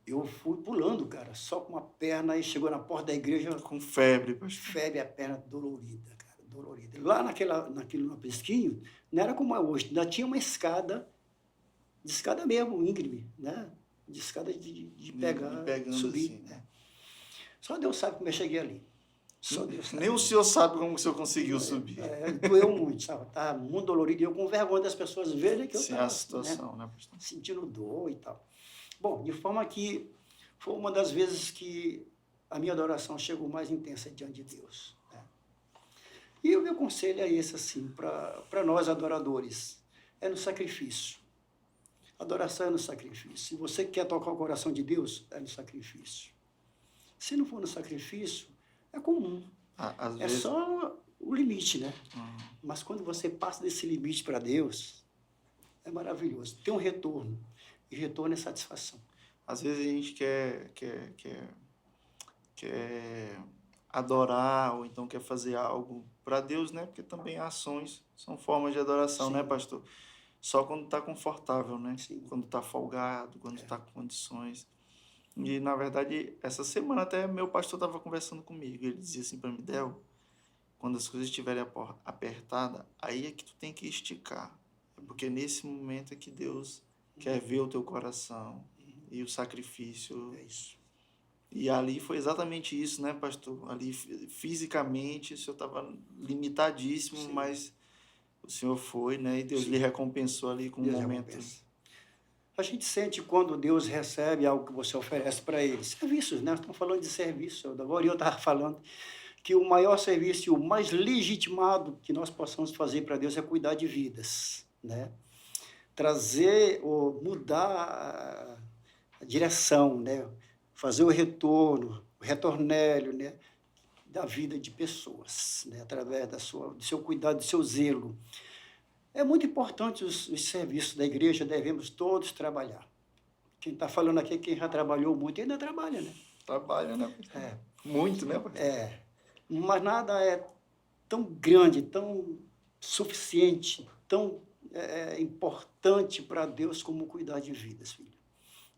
eu fui pulando, cara, só com uma perna, aí chegou na porta da igreja... Com febre, pastor. Febre, a perna dolorida, cara, dolorida. Lá naquele pesquinho, não era como é hoje, ainda tinha uma escada, de escada mesmo, íngreme, né? De escada de pegar, subir. Assim, né? Só Deus sabe como eu cheguei ali. Só Deus sabe. Nem o senhor sabe como o senhor conseguiu subir. Doeu muito, sabe? Estava muito dolorido e eu com vergonha das pessoas verem que eu estava... a situação, né, pastor? Sentindo dor e tal. Bom, de forma que foi uma das vezes que a minha adoração chegou mais intensa diante de Deus. Né? E o meu conselho é esse, assim, para nós adoradores, é no sacrifício. Adoração é no sacrifício. Se você quer tocar o coração de Deus, é no sacrifício. Se não for no sacrifício, é comum. Às vezes... só o limite, né? Mas quando você passa desse limite para Deus, é maravilhoso. Tem um retorno. E retorno é satisfação. Às vezes a gente quer adorar ou então quer fazer algo para Deus, né? Porque também ações são formas de adoração, Sim. né, pastor? Só quando está confortável, né? Sim. Quando está folgado, quando está com condições. E, na verdade, essa semana até meu pastor estava conversando comigo. Ele dizia assim para mim, Del, quando as coisas estiverem apertadas, aí é que tu tem que esticar. Porque nesse momento é que Deus quer ver o teu coração e o sacrifício. É isso. E ali foi exatamente isso, né, pastor? Ali, fisicamente, o senhor estava limitadíssimo, Sim. Mas o senhor foi, né? E Deus Sim. lhe recompensou ali com um momento. Recompensa. A gente sente quando Deus recebe algo que você oferece para Ele. Serviços, né? Nós estamos falando de serviço. Agora eu estava falando que o maior serviço e o mais legitimado que nós possamos fazer para Deus é cuidar de vidas, né? Trazer ou mudar a direção, né? Fazer o retorno, o retornélio, né? da vida de pessoas, né? Através do seu cuidado, do seu zelo. É muito importante os serviços da igreja, devemos todos trabalhar. Quem está falando aqui é quem já trabalhou muito e ainda trabalha, né? Trabalha, né, pastor? É, Muito, né, pastor? mas nada é tão grande, tão suficiente, tão importante para Deus como cuidar de vidas, filho.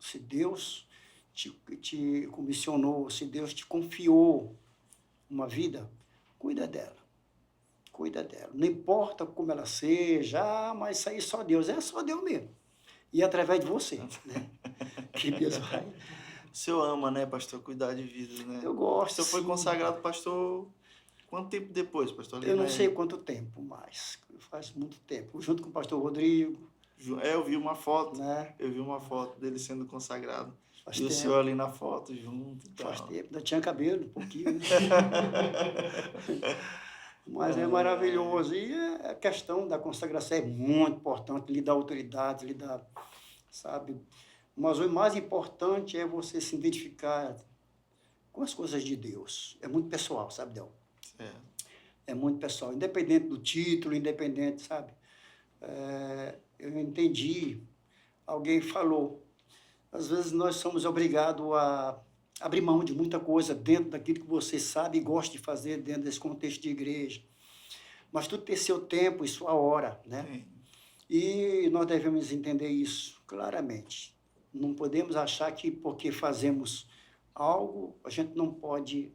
Se Deus te comissionou, se Deus te confiou uma vida, cuida dela. Cuida dela. Não importa como ela seja, mas isso aí só Deus. É só Deus mesmo. E é através de você, né? Que Deus vai. O senhor ama, né, pastor, cuidar de vidas, né? Eu O gosto. senhor foi sim. consagrado pastor quanto tempo depois, pastor? Ali Eu não na- sei quanto tempo, mas faz muito tempo. Junto com o pastor Rodrigo, Eu vi uma foto. né? Eu vi uma foto dele sendo consagrado. Faz E o tempo. senhor ali na foto junto e Faz tal. tempo. Ainda tinha cabelo, um pouquinho. Né? Mas é maravilhoso. E a questão da consagração é muito importante, lhe dá autoridade, lhe dá, sabe? Mas o mais importante é você se identificar com as coisas de Deus. É muito pessoal, sabe, Del? É. É muito pessoal. Independente do título, independente, sabe? Eu entendi, alguém falou, às vezes nós somos obrigados a abrir mão de muita coisa dentro daquilo que você sabe e gosta de fazer dentro desse contexto de igreja. Mas tudo tem seu tempo e sua hora, né? Sim. E nós devemos entender isso claramente. Não podemos achar que porque fazemos algo, a gente não pode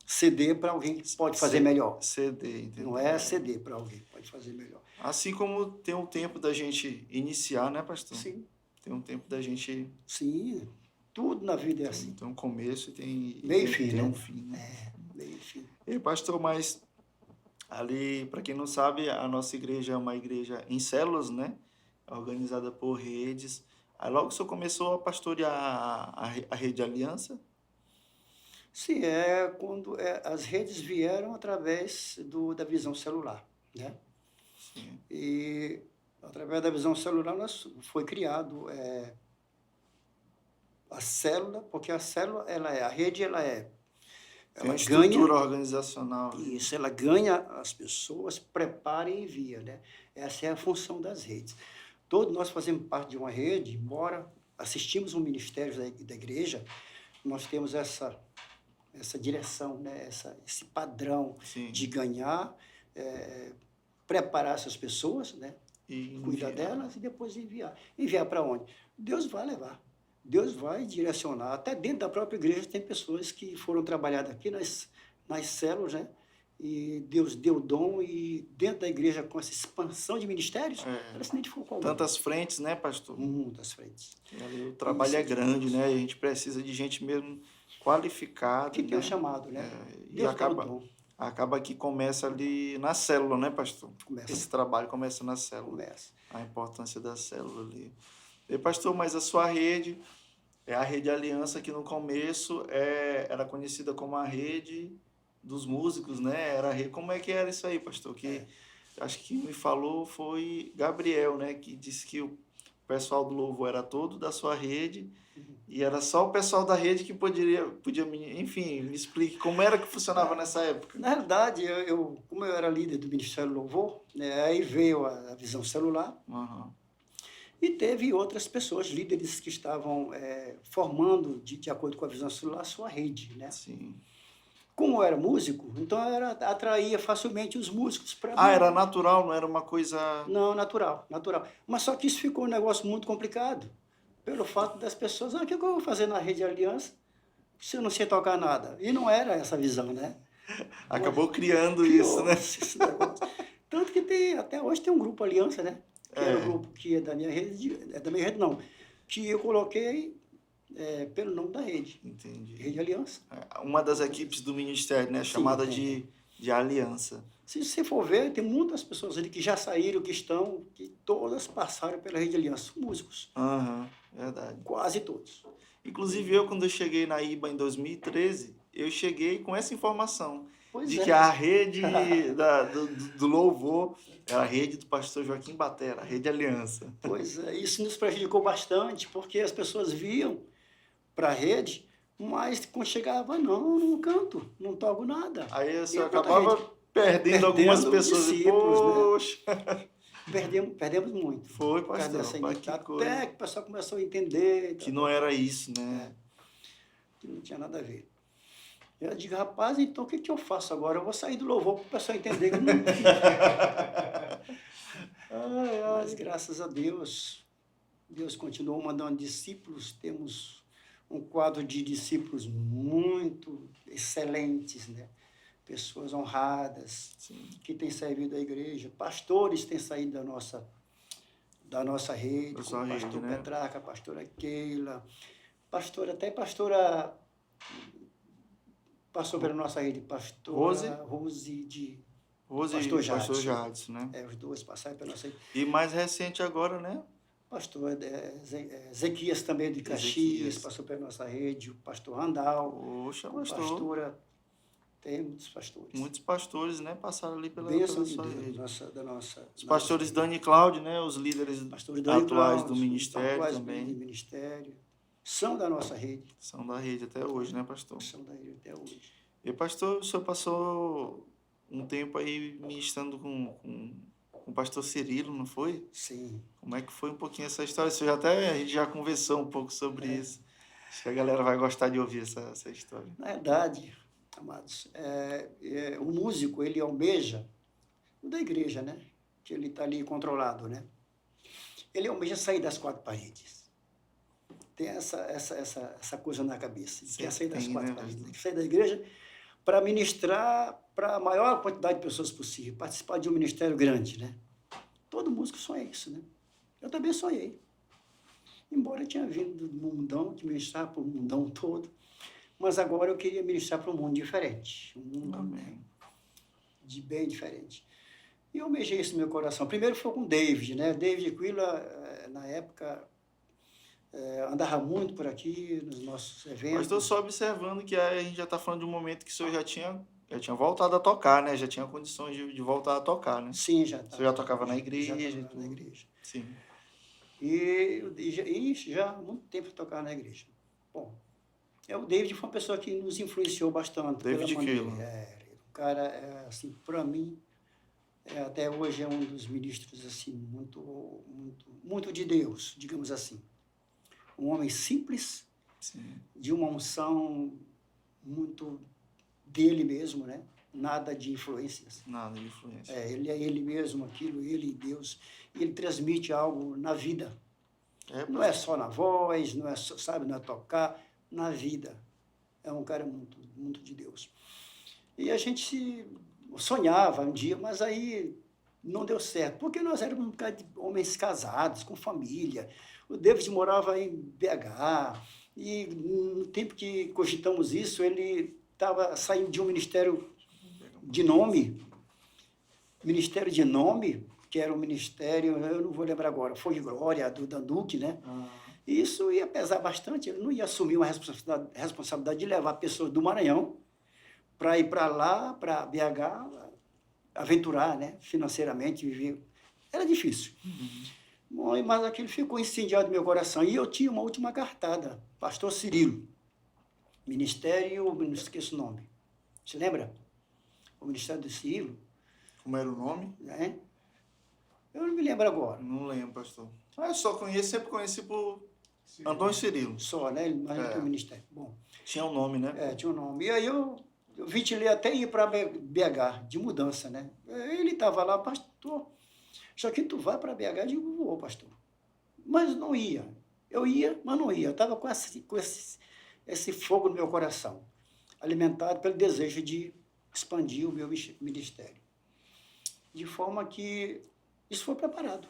ceder para alguém que pode fazer melhor. Ceder, entendeu? Não é ceder para alguém que pode fazer melhor. Assim como tem um tempo da gente iniciar, né, pastor? Sim, Tem um tempo da gente... sim. Tudo na vida é assim. Tem um começo e tem... Meio e fim, tem né? um fim, né? Meio e fim. E, pastor, mas ali, para quem não sabe, a nossa igreja é uma igreja em células, né? Organizada por redes. Aí logo o senhor começou a pastorear a Rede Aliança? Sim, quando as redes vieram através da visão celular, né? Sim. E através da visão celular foi criado a célula, porque a célula, a rede, Tem ela uma ganha, estrutura organizacional. isso, ela ganha as pessoas, prepara e envia, né? Essa é a função das redes. Todos nós fazemos parte de uma rede, embora assistimos um ministério da igreja, nós temos essa direção, né? Esse padrão Sim. de ganhar, preparar essas pessoas, né? E Cuidar enviar. delas e depois enviar. Enviar para onde? Deus vai levar. Deus vai direcionar. Até dentro da própria igreja tem pessoas que foram trabalhadas aqui nas células, né? E Deus deu dom e dentro da igreja, com essa expansão de ministérios, ela se identificou com algum. Tantas frentes, né, pastor? Muitas frentes. E ali o trabalho é grande, né? E a gente precisa de gente mesmo qualificada. Que tem né? o chamado, né? E Deus deu o acaba, dom. acaba que começa ali na célula, né, pastor? Começa. Esse trabalho começa na célula. Começa. A importância da célula ali. E, pastor, mas a sua rede, a Rede Aliança, que no começo era conhecida como a rede dos músicos, né? Como é que era isso aí, pastor? Acho que me falou foi Gabriel, né? Que disse que o pessoal do louvor era todo da sua rede e era só o pessoal da rede que podia enfim, me explique como era que funcionava nessa época. Na realidade, como eu era líder do Ministério do Louvor, né, aí veio a visão celular, Uhum. e teve outras pessoas, líderes que estavam formando, de acordo com a visão celular, a sua rede, né? Sim. Como eu era músico, então atraía facilmente os músicos para... Era natural, não era uma coisa... Não, natural. Mas só que isso ficou um negócio muito complicado, pelo fato das pessoas, o que eu vou fazer na Rede Aliança se eu não sei tocar nada? E não era essa visão, né? Acabou criando isso, né? Esse negócio. Tanto que até hoje tem um grupo Aliança, né? Que é um grupo que é da minha rede, não, que eu coloquei pelo nome da rede. Entendi. Rede Aliança. Uma das equipes do ministério, né? Chamada de Aliança. Se você for ver, tem muitas pessoas ali que já saíram, que todas passaram pela Rede Aliança, músicos. Aham, verdade. Quase todos. Inclusive eu, quando eu cheguei na IBA em 2013, eu cheguei com essa informação. Pois de é. que a rede do louvor era a rede do pastor Joaquim Batera, a Rede Aliança. Pois é, isso nos prejudicou bastante, porque as pessoas viam para a rede Mas quando chegava, não canto, não toco nada. Aí você E a outra acabava rede? perdendo algumas Perdendo pessoas. E, discípulos, né? poxa, perdemos muito. foi, Por causa pastor. dessa Rapaz, que identidade. coisa. Até que o pessoal começou a entender Que não era isso, né? que não tinha nada a ver. Eu digo, rapaz, então o que eu faço agora? Eu vou sair do louvor para o pessoal entender que não. Mas graças a Deus, Deus continuou mandando discípulos. Temos um quadro de discípulos muito excelentes, né? Pessoas honradas, Sim. que têm servido a igreja. Pastores têm saído da nossa rede, Da como sua o pastor rede, né? Petraca, a pastora Keila, até pastora passou pela nossa rede, pastora Rose de Rose Pastor e pastor Jadson. Jadson, né? Os dois passaram pela nossa rede. E mais recente agora, né? Pastor Ezequias também de Caxias, Ezequias. passou pela nossa rede, o pastor Randall, Poxa, a pastor. pastora, tem muitos pastores. Muitos pastores, né? Passaram ali pela Bênção de sua Deus, rede. Os da pastores nossa Dani e Cláudio, né? Os líderes pastores Dani atuais Cláudio, do ministério atuais também. do ministério, são da nossa rede. São da rede até hoje, né, pastor? São da rede até hoje. E, pastor, o senhor passou um tempo aí ministrando com o pastor Cirilo, não foi? Sim. Como é que foi um pouquinho essa história? A gente já conversou um pouco sobre isso. Acho que a galera vai gostar de ouvir essa história. Na verdade, amados, o músico, ele almeja, o da igreja, né? Que ele está ali controlado, né? Ele almeja sair das quatro paredes. Tem essa coisa na cabeça. Ele quer sair das quatro paredes. Ele quer sair da igreja para ministrar para a maior quantidade de pessoas possível, participar de um ministério grande, né? Todo músico sonha isso, né? Eu também sonhei. Embora eu tinha vindo do mundão, de ministrar para o mundão todo, mas agora eu queria ministrar para um mundo diferente, um mundo bem diferente. E eu almejei isso no meu coração. Primeiro foi com o David, né? David Quila, na época, andava muito por aqui, nos nossos eventos. Mas estou só observando que a gente já está falando de um momento que o senhor já tinha voltado a tocar, né? Já tinha condições de voltar a tocar, né? Sim, já. O senhor já tocava na igreja? Já tocava na igreja. Sim. E já há muito tempo eu tocava na igreja. Bom, o David foi uma pessoa que nos influenciou bastante. David Quila. O cara, assim, para mim, até hoje é um dos ministros, assim, muito de Deus, digamos assim. Um homem simples, Sim. de uma unção muito dele mesmo, né? Nada de influências. Nada de influência. Ele é ele mesmo, ele e Deus. E ele transmite algo na vida. Não é só na voz, não é só, sabe, não é tocar, na vida. É um cara muito, muito de Deus. E a gente sonhava um dia, mas aí não deu certo, porque nós éramos um bocado de homens casados, com família. O David morava em BH, e no tempo que cogitamos isso, ele estava saindo de um ministério de nome, que era um ministério, eu não vou lembrar agora, foi de Glória, do Danduque, né? E isso ia pesar bastante, ele não ia assumir uma responsabilidade de levar pessoas do Maranhão para ir para lá, para BH, aventurar, né? Financeiramente, viver. Era difícil. Bom, mas aquilo ficou incendiado no meu coração. E eu tinha uma última cartada, pastor Cirilo, ministério, não esqueço o nome. Você lembra? O ministério do Cirilo. Como era o nome? Né? Eu não me lembro agora. Não lembro, pastor. Eu só sempre conheci por Antônio Cirilo. Só, né? Mas não tem um ministério. Bom. Tinha um nome, né? Tinha um nome. E aí eu ventilei até ir para BH, de mudança, né? Ele estava lá, pastor, só que tu vai para BH? Eu digo, vou, pastor. Mas não ia. Eu ia, mas não ia. Eu estava com esse fogo no meu coração, alimentado pelo desejo de expandir o meu ministério. De forma que isso foi preparado.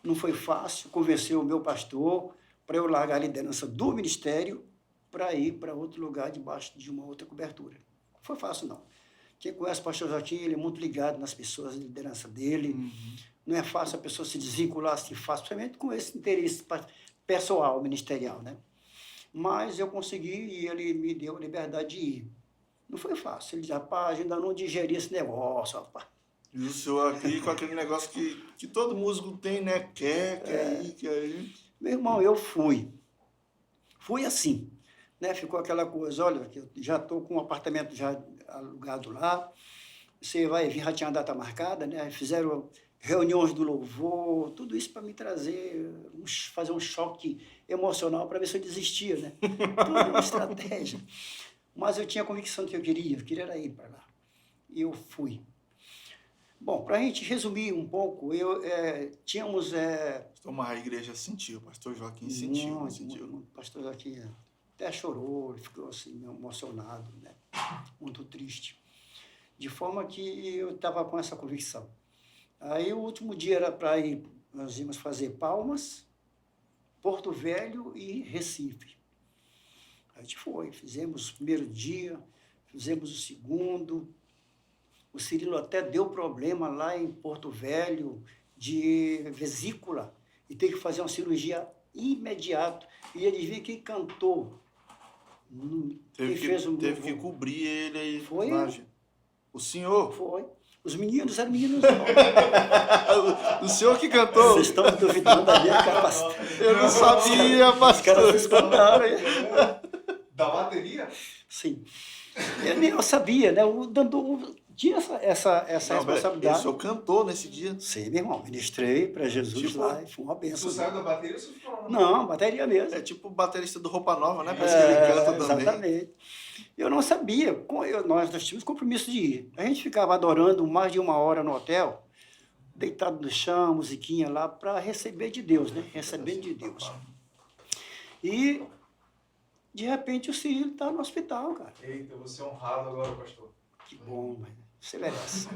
Não foi fácil convencer o meu pastor para eu largar a liderança do ministério para ir para outro lugar debaixo de uma outra cobertura. Não foi fácil, não. Quem conhece o pastor Joaquim, ele é muito ligado nas pessoas, na liderança dele. Não é fácil a pessoa se desvincular assim fácil, principalmente com esse interesse pessoal, ministerial, né? Mas eu consegui e ele me deu a liberdade de ir. Não foi fácil. Ele disse, rapaz, ainda não digeri esse negócio, rapaz. E o senhor aqui com aquele negócio que todo músico tem, né? Quer ir. Meu irmão, eu fui. Fui assim. né? Ficou aquela coisa, olha, que eu já estou com um apartamento já alugado lá, você vai vir, já tinha a data marcada, né? Fizeram reuniões do louvor, tudo isso para me trazer, fazer um choque emocional para ver se eu desistia, né? Tudo uma estratégia. Mas eu tinha a convicção que eu queria era ir para lá. E eu fui. Bom, para a gente resumir um pouco, tínhamos... Mas a igreja sentiu, o pastor Joaquim sentiu. O pastor Joaquim até chorou, ele ficou assim, emocionado, né? Muito triste. De forma que eu estava com essa convicção. Aí o último dia era para ir, nós íamos fazer Palmas, Porto Velho e Recife. A gente foi, fizemos o primeiro dia, fizemos o segundo. O Cirilo até deu problema lá em Porto Velho de vesícula e teve que fazer uma cirurgia imediato. E adivinha quem cantou? Teve que cobrir ele aí. Foi? O senhor? Foi. Os meninos eram meninos. O senhor que cantou? Vocês estão duvidando da minha capacidade. Eu não sabia, pastor. Os caras cantaram. Da bateria? Sim. Eu sabia, né? O Dandu tinha essa responsabilidade. O senhor cantou nesse dia? Sim, meu irmão. Ministrei para Jesus lá e foi uma benção. Você saiu da bateria ou você ficou lá? Não, bateria mesmo. É tipo o baterista do Roupa Nova, né? Parece que ele canta também. Exatamente. Eu não sabia. Nós tínhamos compromisso de ir. A gente ficava adorando mais de 1 hora no hotel, deitado no chão, musiquinha lá, para receber de Deus, né? Recebendo de Deus. E, de repente, o Cirilo está no hospital, cara. Eita, você é honrado agora, pastor. Que bom, mas você merece.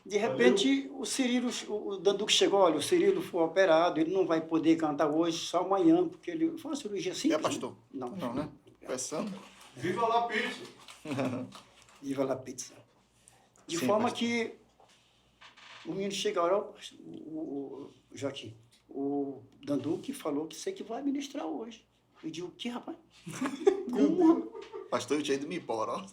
De repente, o Cirilo, o Danduque chegou, olha, o Cirilo foi operado, ele não vai poder cantar hoje, só amanhã, porque ele foi uma cirurgia simples. pastor? Não, né? Pensando. Viva lá, pizza! Viva la pizza. De Sim, forma pastor. que o menino chega, olha, o Joaquim, o Danduque falou que você que vai ministrar hoje. Eu digo, o que, rapaz? Como? Pastor, eu tinha ido me embora, ó.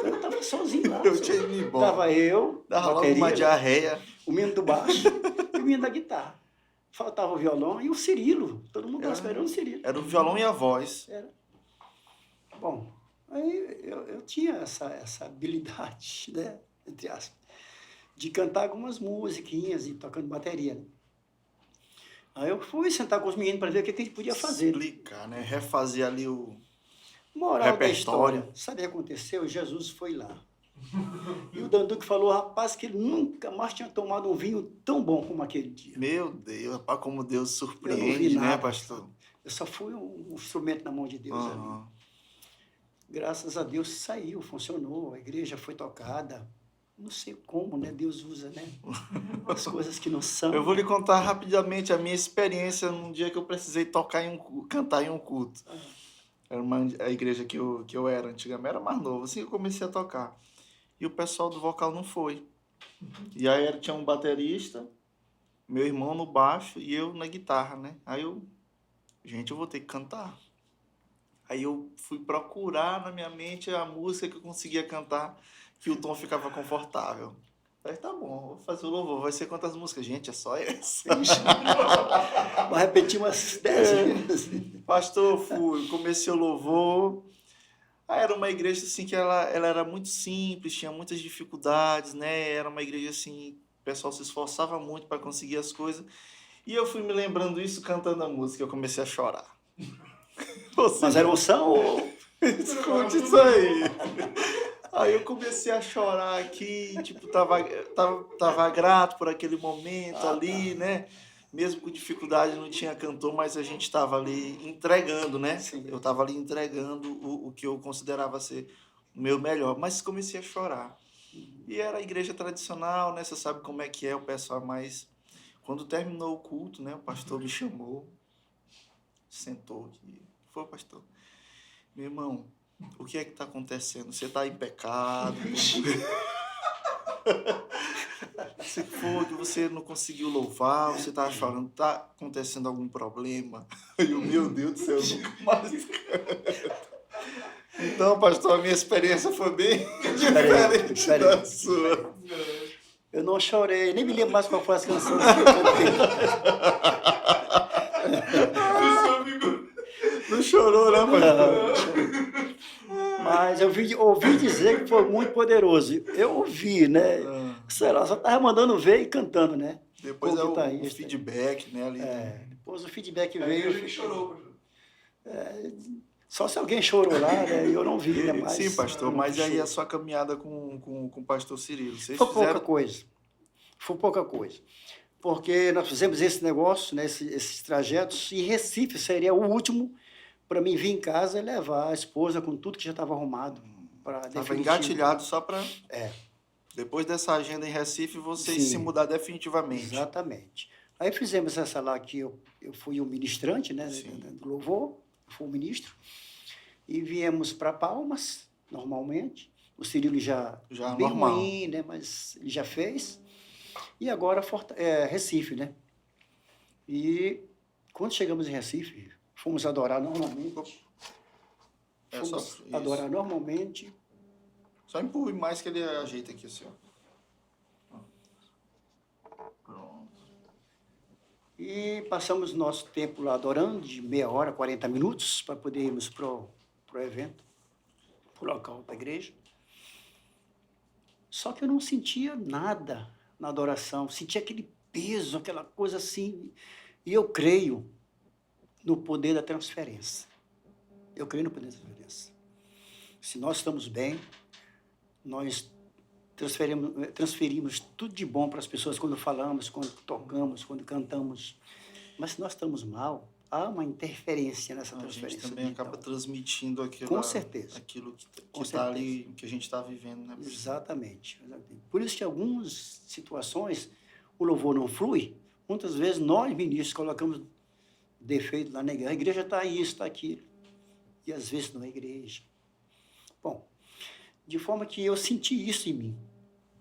Eu estava sozinho lá. Eu tinha ido me embora. Tava eu, Dava logo bateria, uma diarreia. o menino do baixo e o menino da guitarra. Faltava o violão e o Cirilo. Todo mundo estava esperando o Cirilo. Era o violão e a voz. Era. Bom, aí eu tinha essa habilidade, né, entre aspas, de cantar algumas musiquinhas e tocando bateria. Né? Aí eu fui sentar com os meninos para ver o que a gente podia fazer. Explicar, né? Refazer ali o Moral da repertório. história. Sabe o que aconteceu? Jesus foi lá. E o Danduque falou, rapaz, que ele nunca mais tinha tomado um vinho tão bom como aquele dia. Meu Deus, rapaz, como Deus Eu não surpreende, vi né, nada. pastor? Eu só fui um instrumento na mão de Deus ali. Aham. Graças a Deus saiu, funcionou, a igreja foi tocada. Não sei como, né? Deus usa, né? As coisas que não são. Eu vou lhe contar rapidamente a minha experiência num dia que eu precisei cantar em um culto. Era a igreja que eu era antigamente, era mais novo, assim que eu comecei a tocar. E o pessoal do vocal não foi. E aí tinha um baterista, meu irmão no baixo e eu na guitarra, né? Aí eu vou ter que cantar. Aí eu fui procurar na minha mente a música que eu conseguia cantar, que o tom ficava confortável. Falei, tá bom, vou fazer o louvor. Vai ser quantas músicas? Gente, é só essa. Vou repetir umas 10 vezes. Pastor, comecei o louvor. Aí era uma igreja assim que ela era muito simples, tinha muitas dificuldades, né? Era uma igreja assim, o pessoal se esforçava muito para conseguir as coisas. E eu fui me lembrando isso cantando a música, eu comecei a chorar. Mas era unção ou... Escute isso aí. Aí eu comecei a chorar aqui, tipo, tava grato por aquele momento ali, né? Mesmo com dificuldade, não tinha cantor, mas a gente estava ali entregando, né? Sim. Eu estava ali entregando o que eu considerava ser o meu melhor, mas comecei a chorar. E era a igreja tradicional, né? Você sabe como é que é o pessoal, mas quando terminou o culto, né? O pastor me chamou, sentou aqui. Foi, pastor. Meu irmão, o que é que está acontecendo? Você está em pecado? Se for que você não conseguiu louvar, você está chorando, está acontecendo algum problema? E o meu Deus do céu, eu nunca mais canto. Então, pastor, a minha experiência foi bem diferente da sua. Eu não chorei, nem me lembro mais qual foi as canções que eu cantei. Não chorou, né, pastor? Mas eu ouvi dizer que foi muito poderoso. Eu ouvi, né? Ah, Sei lá, só estava mandando ver e cantando, né? depois é Como o guitarrista. feedback, né, ali. Né? Depois o feedback A veio. igreja que chorou, pastor. Só se alguém chorou lá, né? E eu não vi, né? Mas, Sim, pastor, não mas aí chorou. a sua caminhada com o pastor Cirilo, vocês Foi pouca fizeram... coisa. Foi pouca coisa. Porque nós fizemos esse negócio, né, esses trajetos, e Recife seria o último para mim vir em casa e levar a esposa com tudo que já estava arrumado para Estava definitivo. engatilhado só para... É. Depois dessa agenda em Recife, vocês Sim. se mudar definitivamente. Exatamente. Aí fizemos essa lá que eu fui o ministrante, né, Sim. do louvor, fui o ministro, e viemos para Palmas, normalmente. O Cirilo já bem normal. ruim, né, mas ele já fez. E agora Recife, né? E quando chegamos em Recife, fomos adorar normalmente. É só Fomos isso. adorar normalmente. Só empurre mais que ele ajeita aqui, assim, ó. Pronto. E passamos nosso tempo lá adorando, de meia hora, 40 minutos, para poder irmos pro evento, pro local da igreja. Só que eu não sentia nada na adoração, sentia aquele peso, aquela coisa assim. E eu creio no poder da transferência. Eu creio no poder da transferência. Se nós estamos bem, nós transferimos tudo de bom para as pessoas quando falamos, quando tocamos, quando cantamos. Mas se nós estamos mal, há uma interferência nessa A transferência. gente também acaba transmitindo aquilo, Com certeza. Aquilo que Com está certeza. ali, que a gente está vivendo, né? Exatamente. Por isso que em algumas situações o louvor não flui. Muitas vezes nós, ministros, colocamos defeito lá na igreja. A igreja está isso, está aquilo. E às vezes não é igreja. Bom, de forma que eu senti isso em mim.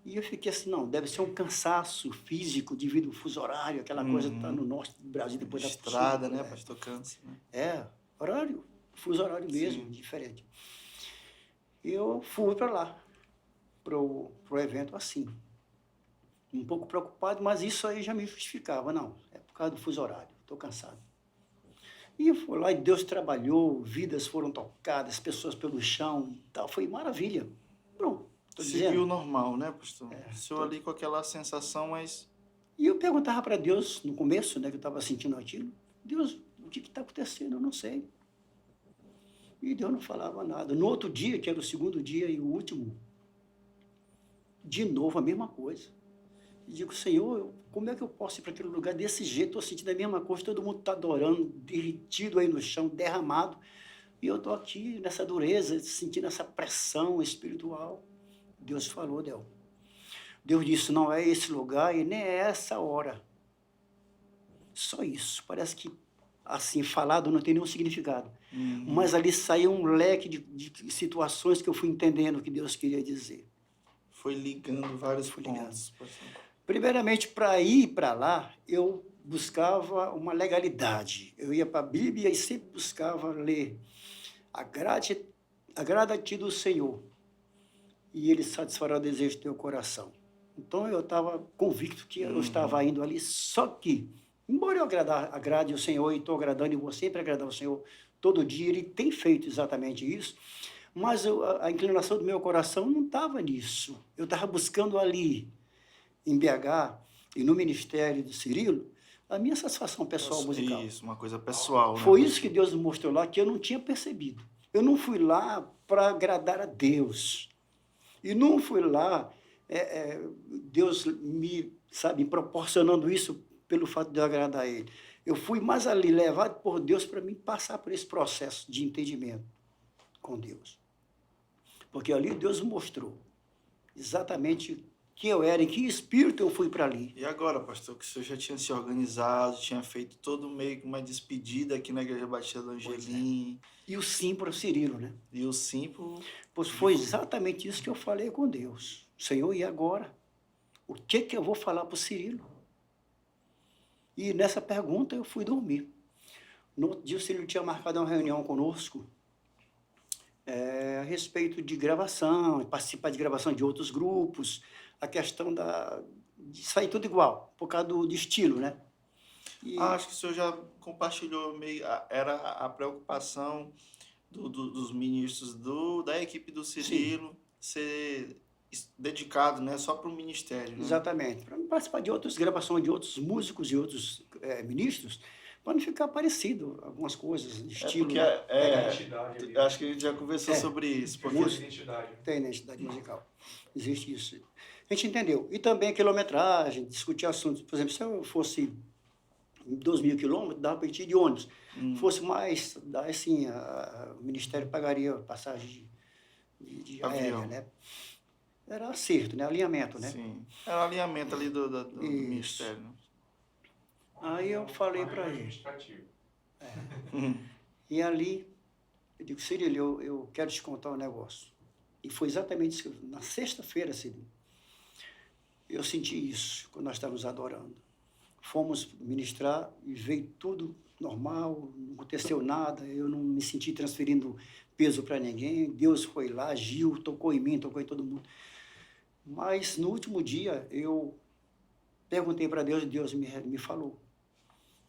E eu fiquei assim, não, deve ser um cansaço físico devido ao fuso horário, aquela coisa que está no norte do Brasil, depois da estrada, né, pastor? Cansa, né? Horário, fuso horário mesmo, Sim. diferente. Eu fui para lá, pro evento assim. Um pouco preocupado, mas isso aí já me justificava. Não, é por causa do fuso horário, estou cansado. E foi lá e Deus trabalhou, vidas foram tocadas, pessoas pelo chão e tal, foi maravilha. Pronto. Seguiu normal, né, pastor? Seguiu ali com aquela sensação, mas... E eu perguntava para Deus, no começo, né, que eu estava sentindo aquilo, Deus, o que está acontecendo? Eu não sei. E Deus não falava nada. No outro dia, que era o segundo dia e o último, de novo a mesma coisa. E digo, Senhor, como é que eu posso ir para aquele lugar desse jeito? Estou sentindo a mesma coisa, todo mundo está adorando, derretido aí no chão, derramado. E eu estou aqui nessa dureza, sentindo essa pressão espiritual. Deus falou, Del. Deus disse, não é esse lugar e nem é essa hora. Só isso. Parece que, assim, falado não tem nenhum significado. Mas ali saiu um leque de situações que eu fui entendendo o que Deus queria dizer. Foi ligando vários pontos. Primeiramente, para ir para lá, eu buscava uma legalidade. Eu ia para a Bíblia e sempre buscava ler. Agrada-te do Senhor, e Ele satisfará o desejo do teu coração. Então, eu estava convicto que eu estava indo ali, só que, embora eu agrade o Senhor, e estou agradando, e vou sempre agradar o Senhor todo dia, Ele tem feito exatamente isso, mas a inclinação do meu coração não estava nisso. Eu estava buscando ali, em BH, e no ministério do Cirilo, a minha satisfação pessoal musical. Isso, uma coisa pessoal. Foi isso que Deus me mostrou lá, que eu não tinha percebido. Eu não fui lá para agradar a Deus. E não fui lá, Deus me proporcionando isso pelo fato de eu agradar a Ele. Eu fui mais ali, levado por Deus para mim passar por esse processo de entendimento com Deus. Porque ali Deus mostrou exatamente quem eu era, em que espírito eu fui para ali. E agora, pastor, que o senhor já tinha se organizado, tinha feito todo meio que uma despedida aqui na Igreja Batista do Angelim. E o sim para o Cirilo, né? E o sim para... Pois foi exatamente isso que eu falei com Deus. Senhor, e agora? O que eu vou falar para o Cirilo? E nessa pergunta eu fui dormir. No outro dia o Cirilo tinha marcado uma reunião conosco a respeito de gravação, participar de gravação de outros grupos, a questão de sair tudo igual, por causa do estilo, né? E, Acho que o senhor já compartilhou meio. Era a preocupação dos ministros da equipe do Cirilo ser dedicado, né, só para o ministério, né? exatamente, para participar de outras gravações de outros músicos e outros ministros, para não ficar parecido algumas coisas, estilo, Porque né? Identidade ali. acho que a gente já conversou É. sobre isso. Porque Música. Identidade. Tem na entidade musical. Existe isso. A gente entendeu. E também a quilometragem, discutir assuntos. Por exemplo, se eu fosse 2.000 quilômetros, dava para ir de ônibus. Fosse mais, daí sim, o Ministério pagaria a passagem de aérea, Avião. né? Era acerto, né? Alinhamento, né? Sim. Era o alinhamento ali do Isso. ministério. Né? Aí eu falei para ele. Administrativo. E ali, eu digo, Cirilo, eu quero te contar um negócio. E foi exatamente isso. Na sexta-feira, Cirilo, eu senti isso, quando nós estávamos adorando. Fomos ministrar e veio tudo normal, não aconteceu nada, eu não me senti transferindo peso para ninguém. Deus foi lá, agiu, tocou em mim, tocou em todo mundo. Mas no último dia, eu perguntei para Deus e Deus me falou.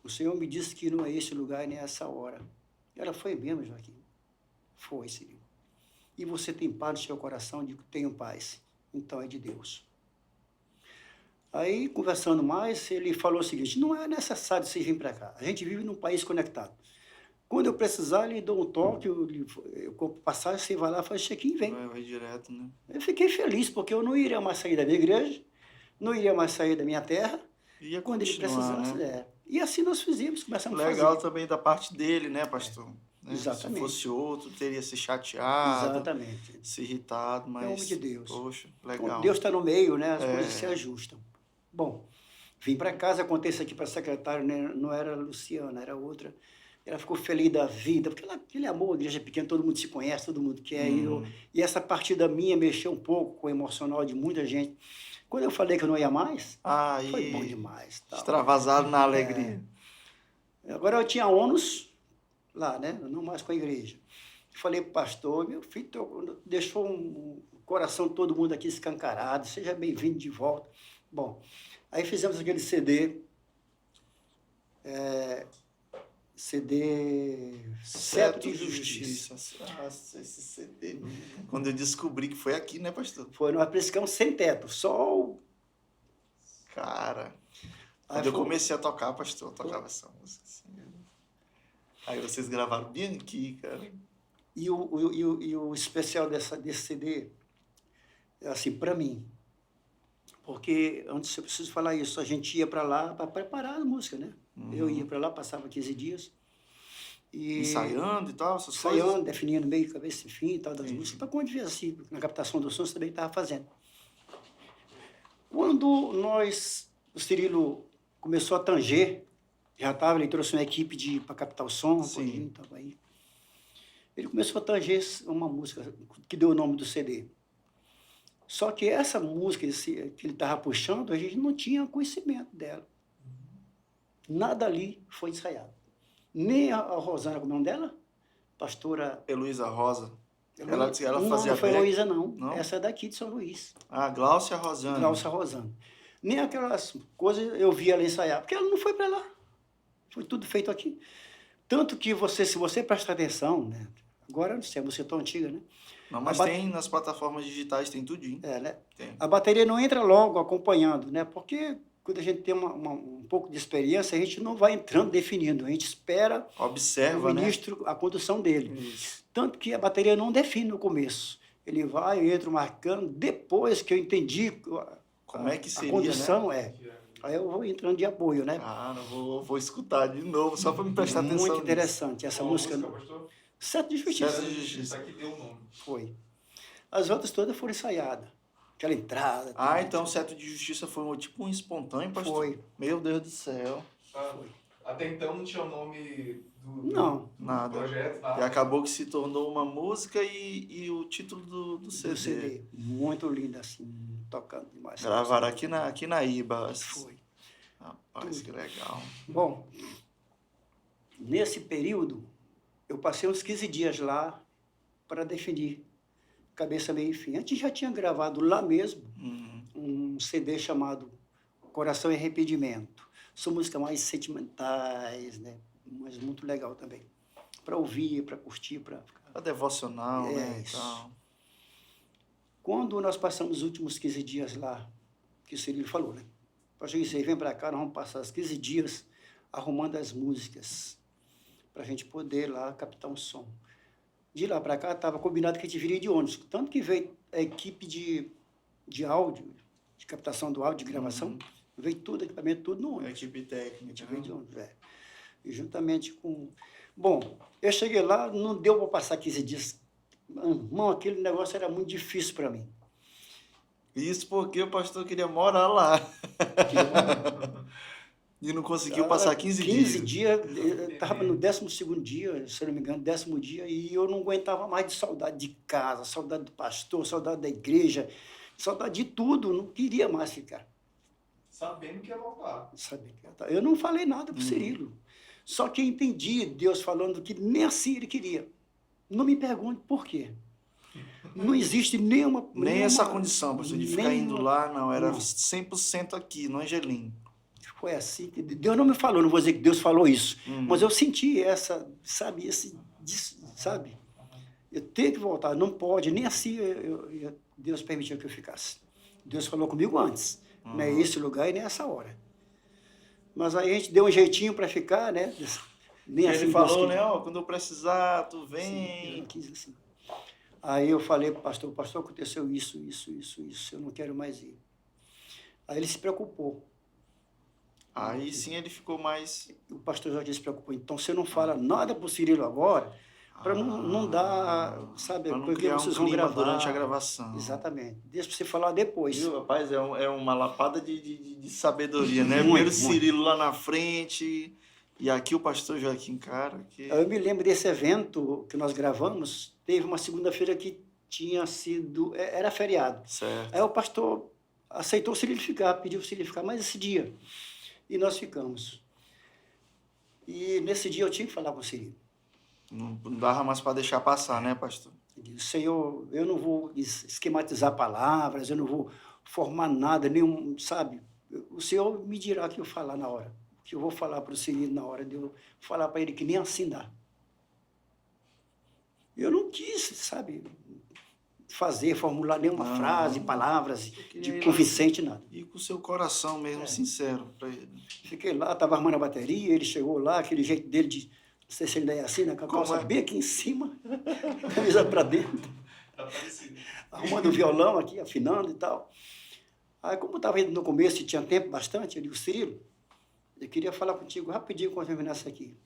O Senhor me disse que não é esse lugar nem essa hora. Ela foi mesmo, Joaquim. Foi, Senhor. E você tem paz no seu coração? Eu digo, tenho paz. Então é de Deus. Aí, conversando mais, ele falou o seguinte, não é necessário você vir para cá. A gente vive num país conectado. Quando eu precisar, ele dou um toque, eu compro passagem, você vai lá, faz check-in e vem. Vai direto, né? Eu fiquei feliz, porque eu não iria mais sair da minha igreja, não iria mais sair da minha terra. Ia Quando ele continuar, precisasse, né? E assim nós fizemos, começamos a Legal fazer. também da parte dele, né, pastor? Né? Exatamente. Se fosse outro, teria se chateado, Exatamente. se irritado, mas... É homem de Deus. Poxa, Quando legal. Deus está no meio, né? As coisas se ajustam. Bom, vim para casa, contei isso aqui para a secretária, né? Não era a Luciana, era outra. Ela ficou feliz da vida, porque aquele amor, a igreja pequena, todo mundo se conhece, todo mundo quer. E essa partida minha mexeu um pouco com o emocional de muita gente. Quando eu falei que eu não ia mais, foi bom demais. Tal. Extravasado na alegria. Agora eu tinha ônus lá, né? Não mais com a igreja. Falei para o pastor, meu filho deixou um coração de todo mundo aqui escancarado, seja bem-vindo de volta. Bom, aí fizemos aquele CD, Cetro de Justiça. Nossa, esse CD. Quando eu descobri que foi aqui, né, pastor? Foi numa priscão sem teto, só o... Cara, Aí quando eu foi- comecei a tocar, pastor, eu tocava essa música assim. Aí vocês gravaram bem aqui, cara. E o especial desse CD, é assim, para mim, porque, antes eu preciso falar isso, a gente ia para lá para preparar a música, né? Eu ia para lá, passava 15 dias. E Ensaiando e tal, essas ensaiando, coisas. definindo meio, cabeça e fim e tal das músicas, para quando viesse assim, na captação do som, você também estava fazendo. Quando o Cirilo começou a tanger, já estava, ele trouxe uma equipe para captar o som, Sim. estava aí. Ele começou a tanger uma música que deu o nome do CD. Só que essa música que ele estava puxando, a gente não tinha conhecimento dela. Nada ali foi ensaiado. Nem a Rosana, como é o nome dela? Pastora... Heloísa Rosa. Ela disse que ela fazia Não foi back. Heloísa, não. Não? Essa é daqui de São Luís. Ah, Gláucia Rosana. Glaucia Rosana. Nem aquelas coisas eu vi ela ensaiar, porque ela não foi para lá. Foi tudo feito aqui. Tanto que se você prestar atenção, né? Agora, não sei, a música é tão antiga, né? Não, mas tem nas plataformas digitais, tem tudinho. Né? Tem. A bateria não entra logo acompanhando, né? Porque quando a gente tem um pouco de experiência, a gente não vai entrando definindo, a gente espera Observa, o né? ministro, a condução dele. Isso. Tanto que a bateria não define no começo. Ele vai, eu entro marcando, depois que eu entendi Como é que seria, a condução, né? Aí eu vou entrando de apoio, né? Ah, não vou escutar de novo, só para me prestar atenção Muito nisso. interessante. Essa música... pastor? Cetro de Justiça. Cetro de Justiça. Isso aqui deu o nome. Foi. As outras todas foram ensaiadas. Aquela entrada. Ah, tudo. então o Cetro de Justiça foi tipo um espontâneo, pastor? Foi. Meu Deus do céu. Ah, até então não tinha o nome do Não. Nada. projeto, E nada. acabou que se tornou uma música e o título do CD. Do CD. Muito linda, assim, tocando demais. Gravaram aqui na IBA. Foi. Rapaz, que legal. Bom, nesse período, eu passei uns 15 dias lá para definir cabeça, meio e fim. Antes já tinha gravado lá mesmo um CD chamado Coração e Arrependimento. São músicas mais sentimentais, né? Mas muito legal também. Para ouvir, para curtir, para... A devocional, né? Isso. Então, Quando nós passamos os últimos 15 dias lá, que o Cirilo falou, né? Pastor Gisele, vem para cá, nós vamos passar os 15 dias arrumando as músicas, para a gente poder lá captar um som. De lá para cá, estava combinado que a gente viria de ônibus. Tanto que veio a equipe de áudio, de captação do áudio, de gravação, veio tudo, equipamento, tudo no a ônibus. equipe A gente técnica. veio de ônibus, é. E juntamente com... Bom, eu cheguei lá, não deu para passar 15 dias. Irmão, aquele negócio era muito difícil para mim. Isso porque o pastor queria morar lá. E não conseguiu passar 15 dias. 15 dias, eu estava no 12º dia, se eu não me engano, 10º dia, e eu não aguentava mais de saudade de casa, saudade do pastor, saudade da igreja, saudade de tudo, não queria mais ficar. Sabendo que ia voltar. Sabe? Eu não falei nada para o Cirilo, só que eu entendi Deus falando que nem assim ele queria. Não me pergunte por quê. Não existe nenhuma... Nem essa condição, pastor, de ficar indo nenhuma- lá, não. Era não. 100% aqui, no Angelim. Foi assim que Deus não me falou, não vou dizer que Deus falou isso, Uhum. mas eu senti essa, sabe, sabe? Eu tenho que voltar, não pode, nem assim Deus permitiu que eu ficasse. Deus falou comigo antes, não é esse lugar e nem essa hora. Mas aí a gente deu um jeitinho para ficar, né? Nem assim Ele Deus falou, queria. né? Ó, quando eu precisar, tu Sim, Deus vem. não quis assim. Aí eu falei para o pastor, aconteceu isso, eu não quero mais ir. Aí ele se preocupou. Aí sim ele ficou mais... O pastor Jorge se preocupou. Então, você não fala nada para o Cirilo agora, para não dar, sabe, Para não porque criar vocês um vão clima gravar. durante a gravação. Exatamente. Deixa para você falar depois. Viu, rapaz? É uma lapada de sabedoria, né? Muito, Primeiro o muito. Cirilo lá na frente, e aqui o pastor Joaquim, cara, que... Eu me lembro desse evento que nós gravamos, teve uma segunda-feira que tinha sido, era feriado. Certo. Aí o pastor aceitou o Cirilo ficar, pediu o Cirilo ficar mais esse dia. E nós ficamos. E nesse dia eu tinha que falar com o Cirilo. Não dava mais para deixar passar, né, pastor? Eu disse, Senhor, eu não vou esquematizar palavras, eu não vou formar nada, nenhum, sabe? O Senhor me dirá o que eu falar na hora. O que eu vou falar para o Cirilo na hora de eu falar para ele que nem assim dá. Eu não quis, sabe, formular nenhuma Não. frase, palavras queria de ir lá. convincente, nada. E com o seu coração mesmo sincero para ele. Fiquei lá, estava arrumando a bateria, ele chegou lá, aquele jeito dele de, não sei se ele é assim, né, com a Como calça é? bem aqui em cima, camisa para dentro. Tá parecido. Arrumando o violão aqui, afinando e tal. Aí, como eu estava indo no começo e tinha tempo bastante, eu digo, Cirilo, eu queria falar contigo rapidinho quando terminasse aqui.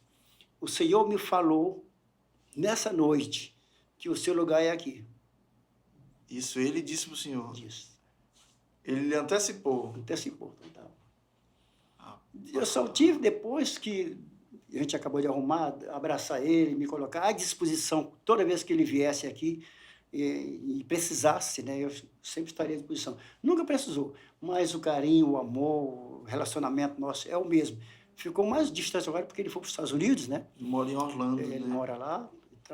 O Senhor me falou, nessa noite, que o seu lugar é aqui. Isso ele disse para o senhor. Disse. Ele lhe antecipou. Antecipou. Então. Ah, Eu só tive depois que a gente acabou de arrumar, abraçar ele, me colocar à disposição toda vez que ele viesse aqui e precisasse, né? Eu sempre estaria à disposição. Nunca precisou, mas o carinho, o amor, o relacionamento nosso é o mesmo. Ficou mais distante agora porque ele foi para os Estados Unidos, né? mora em Orlando, Ele né? mora lá.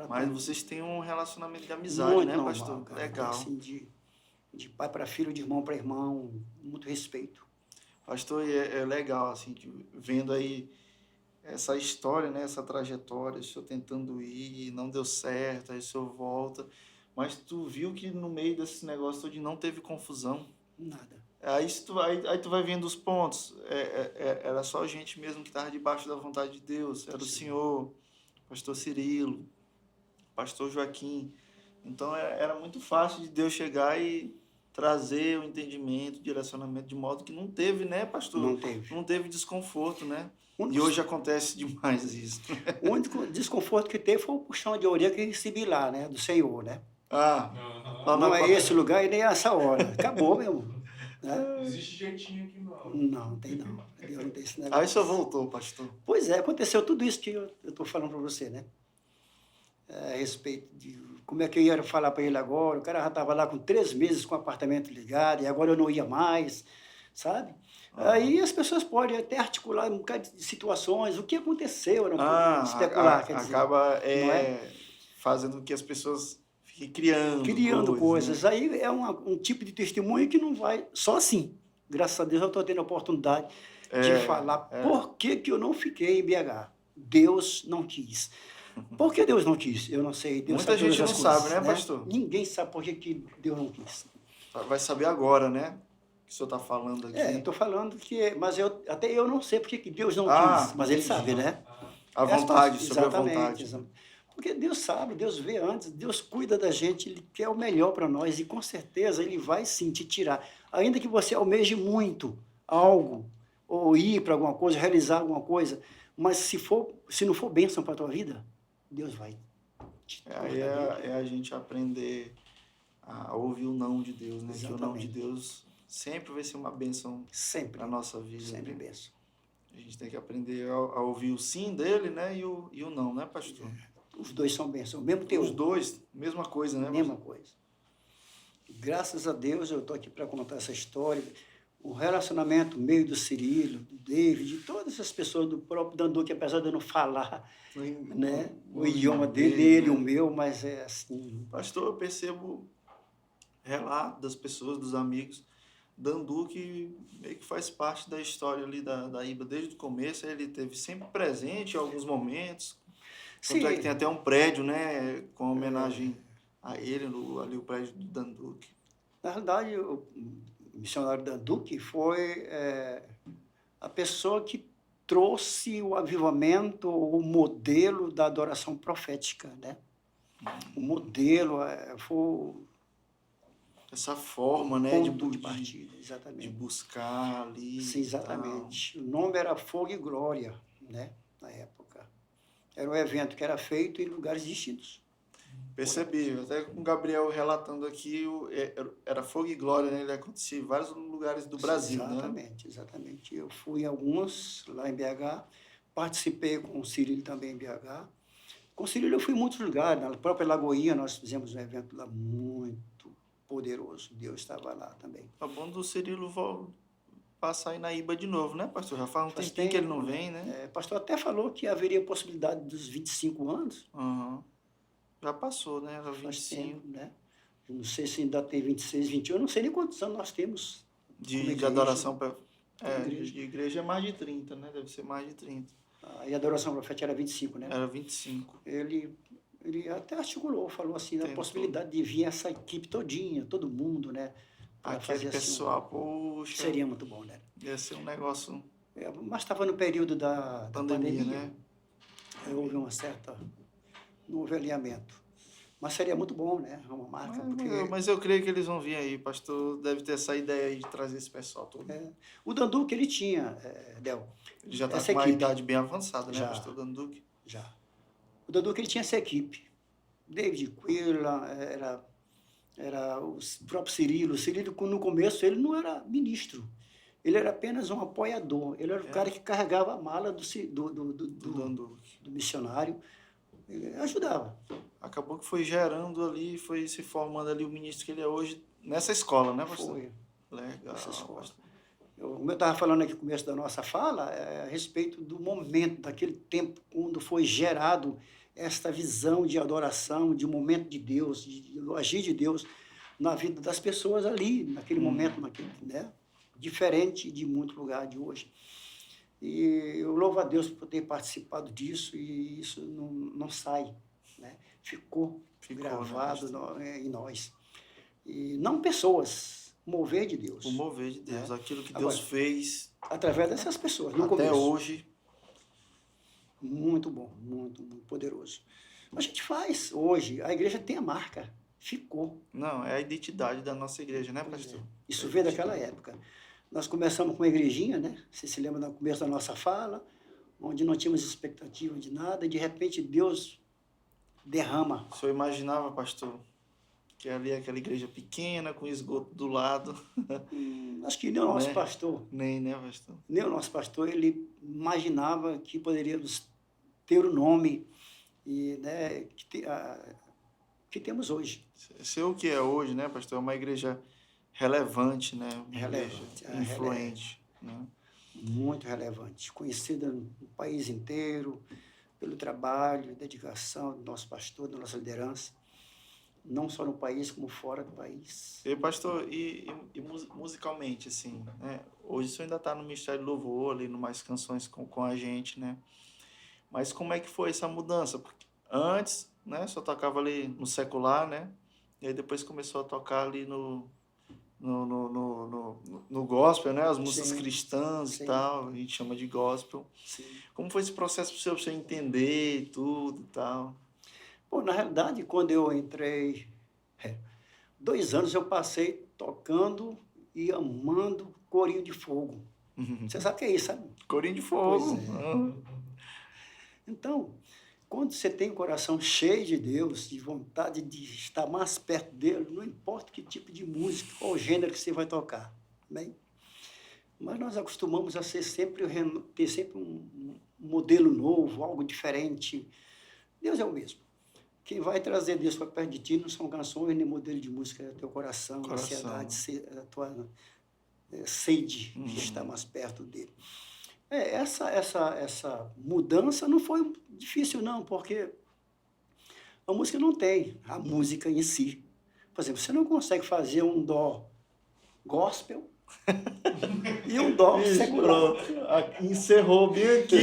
Mas vocês têm um relacionamento de amizade, muito né, normal, pastor? cara. Legal. Assim, de pai para filho, de irmão para irmão, muito respeito. Pastor, e é legal, assim, que vendo aí essa história, né, essa trajetória, o senhor tentando ir, não deu certo, aí o senhor volta, mas tu viu que no meio desse negócio todo não teve confusão. Nada. Aí tu vai vendo os pontos. Era só gente mesmo que estava debaixo da vontade de Deus. Era o senhor, pastor Cirilo, pastor Joaquim. Então era muito fácil de Deus chegar e trazer o entendimento, o direcionamento, de modo que não teve, né, pastor? Não teve. Não teve desconforto, né? Um E hoje acontece demais isso. O único desconforto que teve foi o puxão de orelha que eu recebi lá, né? Do Senhor, né? Ah, Aham. lá Não na é esse lugar e nem essa hora. Acabou, meu irmão. Né? Não existe jeitinho aqui, não. Não tem não. Deus não tem esse negócio. Aí o senhor voltou, pastor. Pois é, aconteceu tudo isso que eu estou falando para você, né? A respeito de como é que eu ia falar para ele agora. O cara já estava lá com 3 meses com o apartamento ligado e agora eu não ia mais, sabe? Aí as pessoas podem até articular um bocado de situações, o que aconteceu, não especular, quer dizer. acaba não é? fazendo com que as pessoas fiquem Criando coisas. né? Aí é um tipo de testemunho que não vai só assim. Graças a Deus eu estou tendo a oportunidade de falar por que eu não fiquei em BH. Deus não quis. Por que Deus não quis? Eu não sei. Deus Muita sabe todas gente as não coisas, sabe, né, pastor? Ninguém sabe por que Deus não quis. Vai saber agora, né? Que o senhor está falando aqui. Eu estou falando que... Mas até eu não sei por que Deus não Ah, quis. Mas Ele entendi. sabe, né? A vontade, sobre a Exatamente. vontade. Exatamente. Porque Deus sabe, Deus vê antes, Deus cuida da gente, Ele quer o melhor para nós e com certeza Ele vai sim te tirar. Ainda que você almeje muito algo, ou ir para alguma coisa, realizar alguma coisa, mas se não for bênção para a tua vida, Deus vai te Aí é a gente aprender a ouvir o não de Deus, né? Que o não de Deus sempre vai ser uma bênção sempre na nossa vida. Sempre né? bênção. A gente tem que aprender a ouvir o sim dele, né? E o não, né, pastor? Os dois são bênçãos, o mesmo teu. Os dois, mesma coisa, né? Mesma coisa. Graças a Deus eu estou aqui para contar essa história. O relacionamento meio do Cirilo, do David, de todas essas pessoas, do próprio Dandu, que apesar de eu não falar né, o idioma dele, o meu, mas é assim. Pastor, eu percebo relato das pessoas, dos amigos, Dandu, que meio que faz parte da história ali da IBA desde o começo. Ele esteve sempre presente em alguns momentos. Tanto é que tem até um prédio, né, com homenagem a ele, ali o prédio do Danduque. Na realidade, o missionário Danduque foi a pessoa que trouxe o avivamento, o modelo da adoração profética, né? O modelo foi essa forma, né, de partida, exatamente. De buscar ali. Sim, exatamente. O nome era Fogo e Glória, né, na época. Era um evento que era feito em lugares distintos. Percebi, até com o Gabriel relatando aqui, era Fogo e Glória, né? Ele acontecia em vários lugares do Brasil, exatamente, né? Exatamente. Eu fui em alguns lá em BH, participei com o Cirilo também em BH. Com o Cirilo eu fui em muitos lugares, na própria Lagoinha nós fizemos um evento lá muito poderoso, Deus estava lá também. Tá bom do Cirilo passar aí na IBA de novo, né, pastor? Já faz um tempinho que ele não vem, né? O pastor até falou que haveria possibilidade dos 25 anos. Uhum. Já passou, né? Era 25. Tempo, né? Eu não sei se ainda tem 26, 21, eu não sei nem quantos anos nós temos. De adoração para... de igreja é mais de 30, né? Deve ser mais de 30. E a adoração profética era 25, né? Era 25. Ele até articulou, falou assim, da possibilidade de vir essa equipe todinha, todo mundo, né? Aquele pessoal, poxa... Seria muito bom, né? Ia ser um negócio... mas estava no período da pandemia, né? Houve não houve alinhamento. Mas seria muito bom, né? Uma marca. Mas eu creio que eles vão vir aí. Pastor deve ter essa ideia aí de trazer esse pessoal todo. O Danduque, ele tinha, Del. Ele já está com uma idade bem avançada, né, pastor Danduque? Já. O Danduque, ele tinha essa equipe. David Quilla, era o próprio Cirilo. O Cirilo, no começo, ele não era ministro. Ele era apenas um apoiador. Ele era o cara que carregava a mala do missionário. Ele ajudava. Acabou que foi gerando ali, foi se formando ali o ministro que ele é hoje nessa escola, né, pastor? Foi. Legal. Nessa escola. Como eu estava falando aqui no começo da nossa fala, a respeito do momento, daquele tempo quando foi gerado esta visão de adoração, de momento de Deus, de agir de Deus na vida das pessoas ali, naquele momento, né? Diferente de muito lugar de hoje. E eu louvo a Deus por ter participado disso, e isso não sai, né? Ficou gravado, né, em nós. E não pessoas, o mover de Deus. O mover de Deus, aquilo que Deus fez. Através dessas pessoas, no até começo. Hoje. Muito bom, muito, muito poderoso. A gente faz hoje, a igreja tem a marca, ficou. Não, é a identidade da nossa igreja, né, pastor? Isso veio daquela época. Nós começamos com uma igrejinha, né? Você se lembra no começo da nossa fala, onde não tínhamos expectativa de nada, e de repente Deus derrama. O senhor imaginava, pastor, que ali é aquela igreja pequena, com esgoto do lado? Acho que nem o nosso pastor. Nem, né, pastor? Nem o nosso pastor, ele imaginava que poderíamos ter o nome e, né, que temos hoje. Ser o que é hoje, né, pastor? É uma igreja relevante, né? Relevante. Influente. Né? Muito relevante. Conhecida no país inteiro pelo trabalho, dedicação do nosso pastor, da nossa liderança. Não só no país, como fora do país. E pastor, e musicalmente, assim, né? Hoje o senhor ainda está no Ministério do Louvor, ali no Mais Canções com a gente, né? Mas como é que foi essa mudança? Porque antes, né, só tocava ali no secular, né? E aí depois começou a tocar ali no gospel, né? As músicas Sim, cristãs e sim, tal, a gente chama de gospel. sim. Como foi esse processo para você entender tudo e tal? Bom, na realidade, quando eu entrei, é, 2 anos eu passei tocando e amando Corinho de Fogo. Você sabe o que é isso, sabe? Corinho de Pois fogo. é. Ah. Então, quando você tem o coração cheio de Deus, de vontade de estar mais perto dele, não importa que tipo de música, qual gênero que você vai tocar, bem? Mas nós acostumamos a ser sempre, ter sempre um modelo novo, algo diferente. Deus é o mesmo. Quem vai trazer Deus para perto de ti não são canções nem modelo de música, é teu coração, a Coração. ansiedade, a tua sede de estar Uhum. mais perto dele. Essa mudança não foi difícil, não, porque a música não tem a música em si. Por exemplo, você não consegue fazer um dó gospel e um dó Bicho, secular. pronto. Encerrou bem aqui.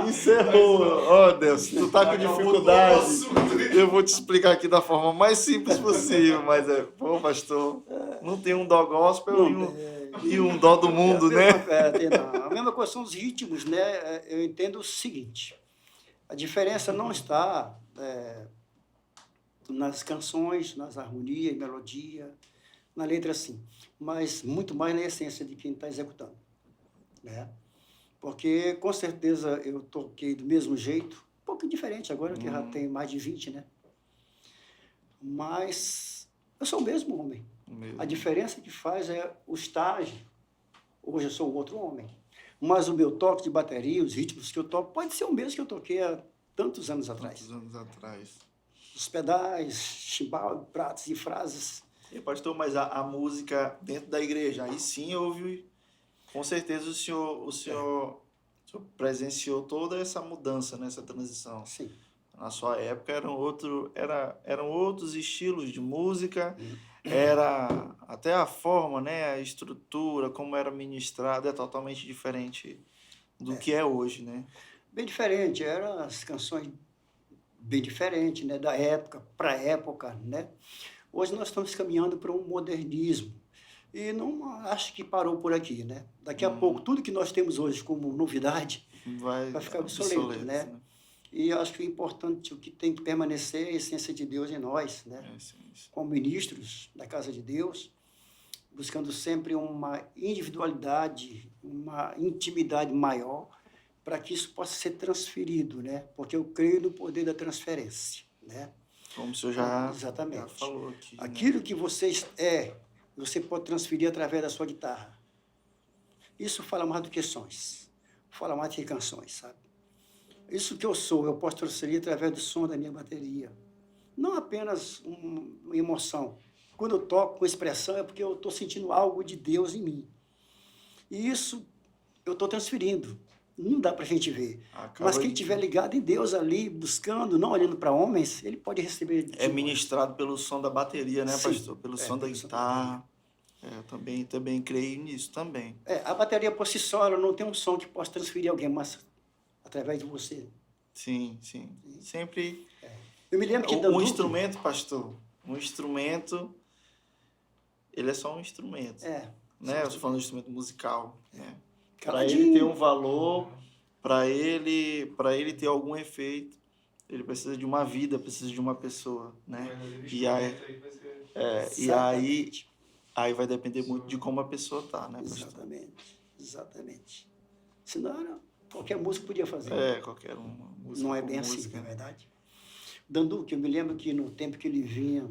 Encerrou. Oh, Deus, se tu tá com Acabou dificuldade, todo o assunto. eu vou te explicar aqui da forma mais simples possível. Mas pô, pastor, não tem um dó gospel Não tem. e um dó do É a mundo, mesma, né? não, a mesma coisa são os ritmos, né? Eu entendo o seguinte: a diferença não está nas canções, nas harmonias, melodia, na letra, sim, mas muito mais na essência de quem está executando, né? Porque, com certeza, eu toquei do mesmo jeito, um pouco diferente agora, que já tem mais de 20, né? Mas eu sou o mesmo homem. A diferença que faz é o estágio. Hoje eu sou outro homem. Mas o meu toque de bateria, os ritmos que eu toco, pode ser o mesmo que eu toquei há tantos anos atrás. Tantos anos atrás. Os pedais, chimbal, pratos e frases. E pastor, mas a música dentro da igreja, aí sim houve, com certeza o senhor presenciou toda essa mudança, né, essa transição. Sim. Na sua época eram outros estilos de música, era até a forma, né, a estrutura, como era ministrado é totalmente diferente do que é hoje, né? Bem diferente, eram as canções bem diferentes, né? Da época para época, né? Hoje nós estamos caminhando para um modernismo. E não acho que parou por aqui, né? Daqui a pouco, tudo que nós temos hoje como novidade Vai vai ficar obsoleto, né? E eu acho que o importante, o que tem que permanecer é a essência de Deus em nós, né? Sim. Como ministros da casa de Deus, buscando sempre uma individualidade, uma intimidade maior, para que isso possa ser transferido, né? Porque eu creio no poder da transferência, né? Como o senhor já Exatamente. falou aqui. Aquilo que você você pode transferir através da sua guitarra. Isso fala mais do que sons, fala mais do que canções, sabe? Isso que eu sou, eu posso transferir através do som da minha bateria. Não apenas uma emoção. Quando eu toco com expressão é porque eu estou sentindo algo de Deus em mim. E isso eu estou transferindo. Não dá para a gente ver. Mas quem estiver ligado em Deus ali, buscando, não olhando para homens, ele pode receber. É ministrado pelo som da bateria, né, Sim, pastor? Pelo som da guitarra. Eu também creio nisso também. A bateria por si só, ela não tem um som que possa transferir alguém, mas através de você. Sim. Sempre. Eu me lembro que Um instrumento, pastor, ele é só um instrumento. Né? Eu estou falando de instrumento musical. Né? Para ele ter um valor, para ele ter algum efeito, ele precisa de uma vida, precisa de uma pessoa, né? E aí vai depender muito de como a pessoa tá, né, pastor? Exatamente. Senão, qualquer músico podia fazer. Qualquer uma música. Não é bem assim, na verdade. Danduque, eu me lembro que no tempo que ele vinha,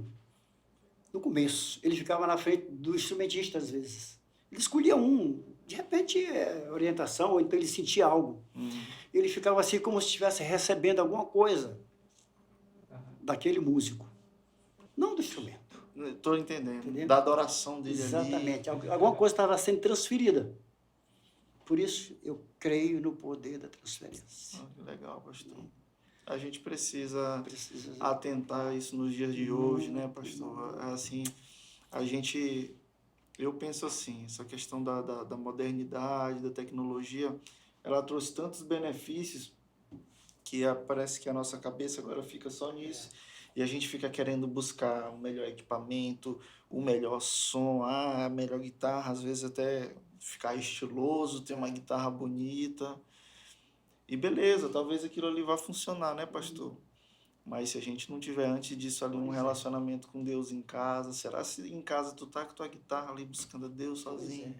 no começo, ele ficava na frente do instrumentista às vezes. Ele escolhia um, de repente, orientação, ou então ele sentia algo. Ele ficava assim como se estivesse recebendo alguma coisa daquele músico, não do instrumento. Estou entendendo. Da adoração dele. Exatamente. Alguma coisa estava sendo transferida. Por isso, eu creio no poder da transferência. Que legal, pastor. A gente precisa atentar isso nos dias de hoje, né, pastor? Assim, a gente Eu penso assim, essa questão da modernidade, da tecnologia, ela trouxe tantos benefícios que parece que a nossa cabeça agora fica só nisso. E a gente fica querendo buscar o melhor equipamento, o melhor som, a melhor guitarra, às vezes até ficar estiloso, ter uma guitarra bonita. E beleza, talvez aquilo ali vá funcionar, né, pastor? Mas se a gente não tiver antes disso ali um relacionamento com Deus em casa, será se em casa tu tá com tua guitarra ali buscando a Deus sozinho,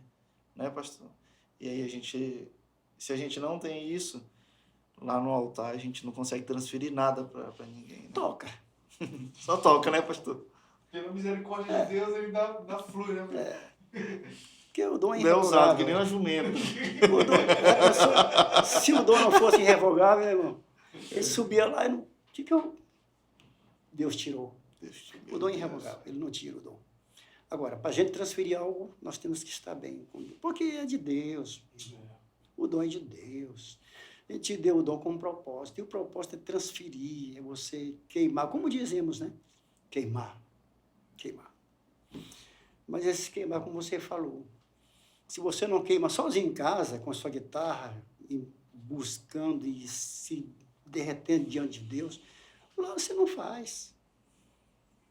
né, pastor? E aí se a gente não tem isso lá no altar, a gente não consegue transferir nada para ninguém, né? Toca. Só toca, né, pastor? Pela misericórdia de Deus, ele dá flui, né? Porque o dom é Não é usado, que irrevogável. nem uma jumenta. O dom, se o dom não fosse irrevogável, irmão, ele subia lá e não. O que Deus tirou? O dom é irrevogável, ele não tira o dom. Agora, para a gente transferir algo, nós temos que estar bem com Deus. Porque é de Deus. O dom é de Deus. Ele te deu o dom com um propósito. E o propósito é transferir, é você queimar. Como dizemos, né? Queimar. Mas esse queimar, como você falou, se você não queima sozinho em casa, com a sua guitarra, e buscando e se derretendo diante de Deus, lá você não faz.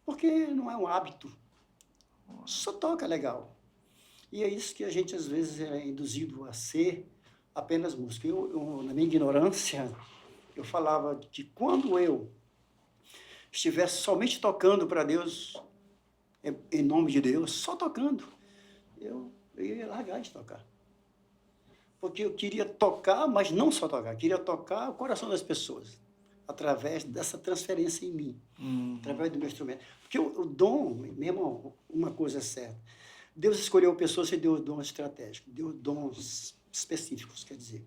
Porque não é um hábito. Só toca legal. E é isso que a gente, às vezes, é induzido a ser apenas música. Eu, na minha ignorância, eu falava que quando eu estivesse somente tocando para Deus, em nome de Deus, só tocando, eu ia largar de tocar. Porque eu queria tocar, mas não só tocar, queria tocar o coração das pessoas, através dessa transferência em mim, através do meu instrumento. Porque o dom, mesmo uma coisa é certa, Deus escolheu pessoas e deu dons estratégicos, deu dons específicos, quer dizer.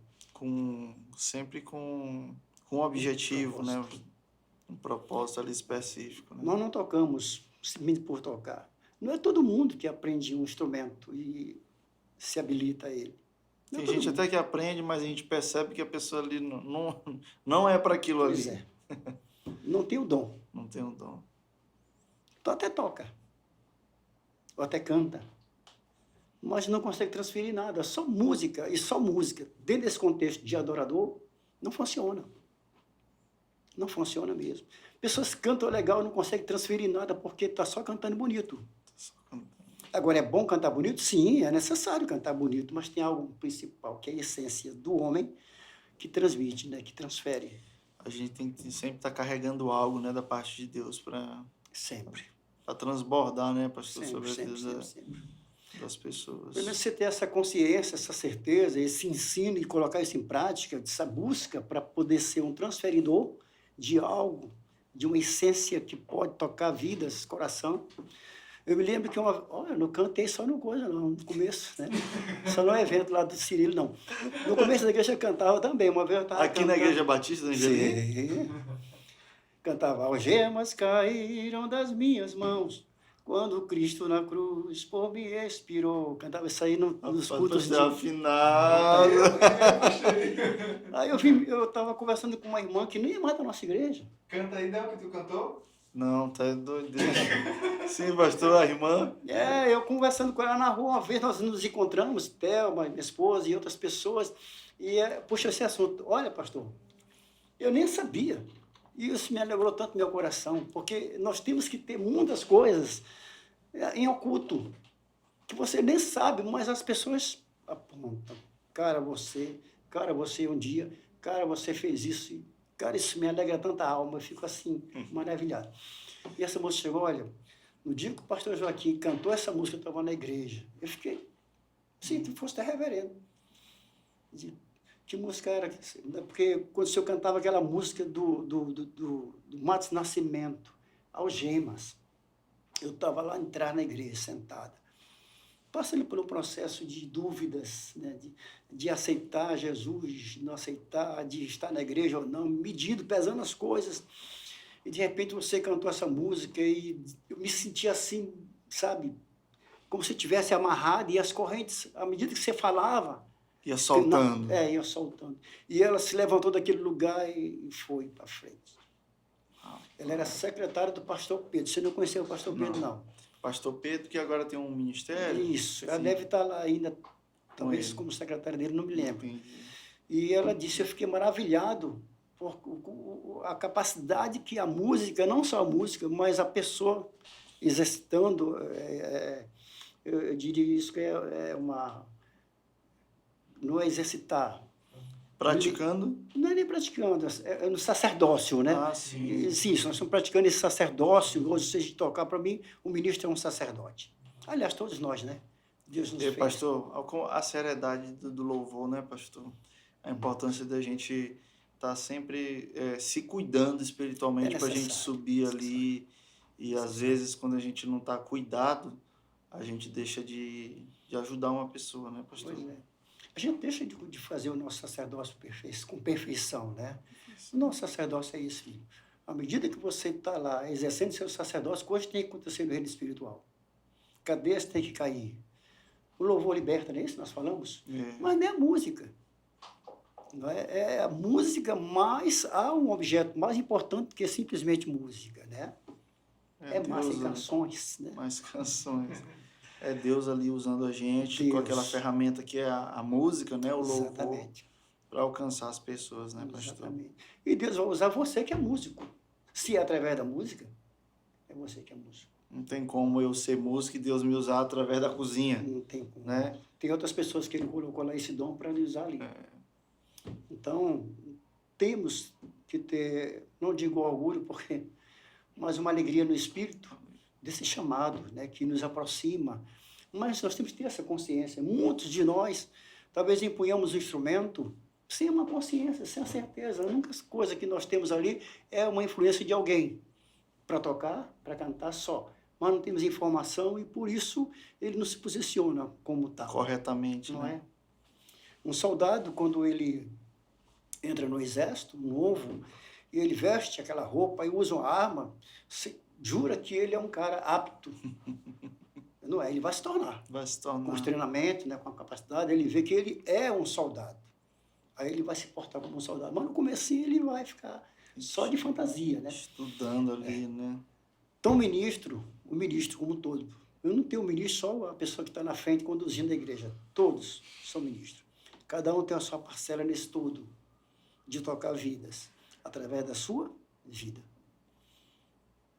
Sempre com um objetivo, né? Um propósito ali específico. Né? Nós não tocamos simplesmente por tocar. Não é todo mundo que aprende um instrumento e se habilita a ele. Tem gente até que aprende, mas a gente percebe que a pessoa ali não é para aquilo ali. Pois é. Não tem o dom. Não tem o dom. Tu até toca. Ou até canta. Mas não consegue transferir nada. Só música, e só música, dentro desse contexto de adorador, não funciona. Não funciona mesmo. Pessoas cantam legal e não conseguem transferir nada porque está só cantando bonito. Agora, é bom cantar bonito? Sim, é necessário cantar bonito, mas tem algo principal, que é a essência do homem, que transmite, né, que transfere. A gente tem que sempre estar carregando algo, né, da parte de Deus para transbordar, né, pastor, sobre a vida das pessoas. Pelo menos você ter essa consciência, essa certeza, esse ensino e colocar isso em prática, essa busca para poder ser um transferidor de algo, de uma essência que pode tocar vidas, coração. Eu me lembro que eu não cantei só no começo, né? Só no evento lá do Cirilo, não. No começo da igreja eu cantava também, uma vez eu estava Aqui na Igreja Batista do Angelim? Sim. Cantava, algemas caíram das minhas mãos, quando Cristo na cruz por me expirou. Cantava isso aí nos cultos de... afinado. Aí eu estava conversando com uma irmã que nem é mais da nossa igreja. Canta aí, Del, que tu cantou? Não, tá doido. Sim, pastor, a irmã. Eu conversando com ela na rua, uma vez nós nos encontramos, Thelma, minha esposa e outras pessoas, e puxa esse assunto. Olha, pastor, eu nem sabia. E isso me alegrou tanto meu coração, porque nós temos que ter muitas coisas em oculto, que você nem sabe, mas as pessoas apontam. Cara, você um dia, cara, você fez isso. Cara, isso me alegra tanta alma, eu fico assim, maravilhado. E essa música chegou, olha, no dia que o pastor Joaquim cantou essa música, eu estava na igreja. Eu fiquei, sim, tu fosse até reverendo. Que música era? Porque quando o senhor cantava aquela música do Matos Nascimento, Algemas, eu estava lá entrar na igreja, sentada, passando por um processo de dúvidas, né, de aceitar Jesus, não aceitar, de estar na igreja ou não, medindo, pesando as coisas. E de repente você cantou essa música e eu me senti assim, sabe, como se tivesse amarrado, e as correntes, à medida que você falava, ia soltando. Ia soltando. E ela se levantou daquele lugar e foi para frente. Ela era secretária do pastor Pedro. Você não conheceu o pastor Pedro, não? Pastor Pedro, que agora tem um ministério. Isso, ela Sim. deve estar lá ainda, talvez ele. como secretária dele, não me lembro. Entendi. E ela disse, eu fiquei maravilhado por a capacidade que a música, não só a música, mas a pessoa exercitando, eu diria isso que é uma... Não é exercitar. Praticando? Não é nem praticando, é no sacerdócio, né? Ah, sim. Sim, nós estamos praticando esse sacerdócio, ou seja, de tocar, para mim, o ministro é um sacerdote. Aliás, todos nós, né? Deus nos E, fez. pastor, a seriedade do louvor, né, pastor? A importância da gente estar sempre se cuidando espiritualmente para a gente subir ali. E às vezes, quando a gente não está cuidado, a gente deixa de ajudar uma pessoa, né, pastor? Pois é. A gente deixa de fazer o nosso sacerdócio com perfeição, né? O nosso sacerdócio é isso, filho. À medida que você está lá exercendo seu sacerdócio, coisas têm que acontecer no reino espiritual. Cadeias têm que cair. O louvor liberta, não é isso que nós falamos? Mas não é a música. Não é a música, mas há um objeto mais importante que simplesmente música, né? Mais canções, né? Mais canções. É Deus ali usando a gente Deus. com aquela ferramenta que é a música, né? O louvor. Exatamente. Para alcançar as pessoas, né, pastor? Exatamente. E Deus vai usar você que é músico. Se é através da música, é você que é músico. Não tem como eu ser músico e Deus me usar através da cozinha. Não tem como. Né? Tem outras pessoas que Ele colocou lá esse dom para usar ali. Então, temos que ter, não digo orgulho, porque, mas uma alegria no espírito desse chamado, né, que nos aproxima. Mas nós temos que ter essa consciência. Muitos de nós, talvez empunhamos o instrumento sem uma consciência, sem a certeza. A única coisa que nós temos ali é uma influência de alguém para tocar, para cantar só. Mas não temos informação e, por isso, ele não se posiciona como tal. Corretamente, não né? é? Um soldado, quando ele entra no exército, novo, e ele veste aquela roupa e usa uma arma, jura que ele é um cara apto. Não é? Ele vai se tornar. Vai se tornar. Com os treinamentos, né, com a capacidade, ele vê que ele é um soldado. Aí ele vai se portar como um soldado. Mas no comecinho ele vai ficar só de fantasia, né? Estudando ali, né? Então, o ministro como um todo. Eu não tenho ministro, só a pessoa que está na frente conduzindo a igreja. Todos são ministros. Cada um tem a sua parcela nesse todo, de tocar vidas, através da sua vida.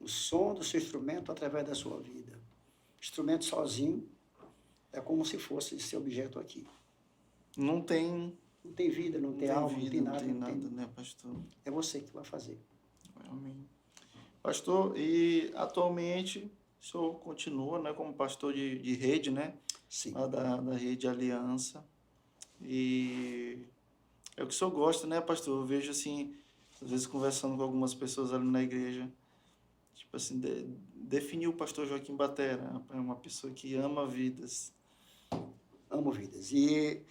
O som do seu instrumento através da sua vida. O instrumento sozinho é como se fosse esse objeto aqui. Não tem vida, não tem alma, vida, não tem nada, né, pastor? É você que vai fazer. Amém. Pastor, e atualmente o senhor continua, né, como pastor de rede, né? Sim. Lá da Rede Aliança. E é o que o senhor gosta, né, pastor? Eu vejo assim, às vezes conversando com algumas pessoas ali na igreja, tipo assim, definiu o pastor Joaquim Batera, é uma pessoa que ama vidas. Amo vidas. E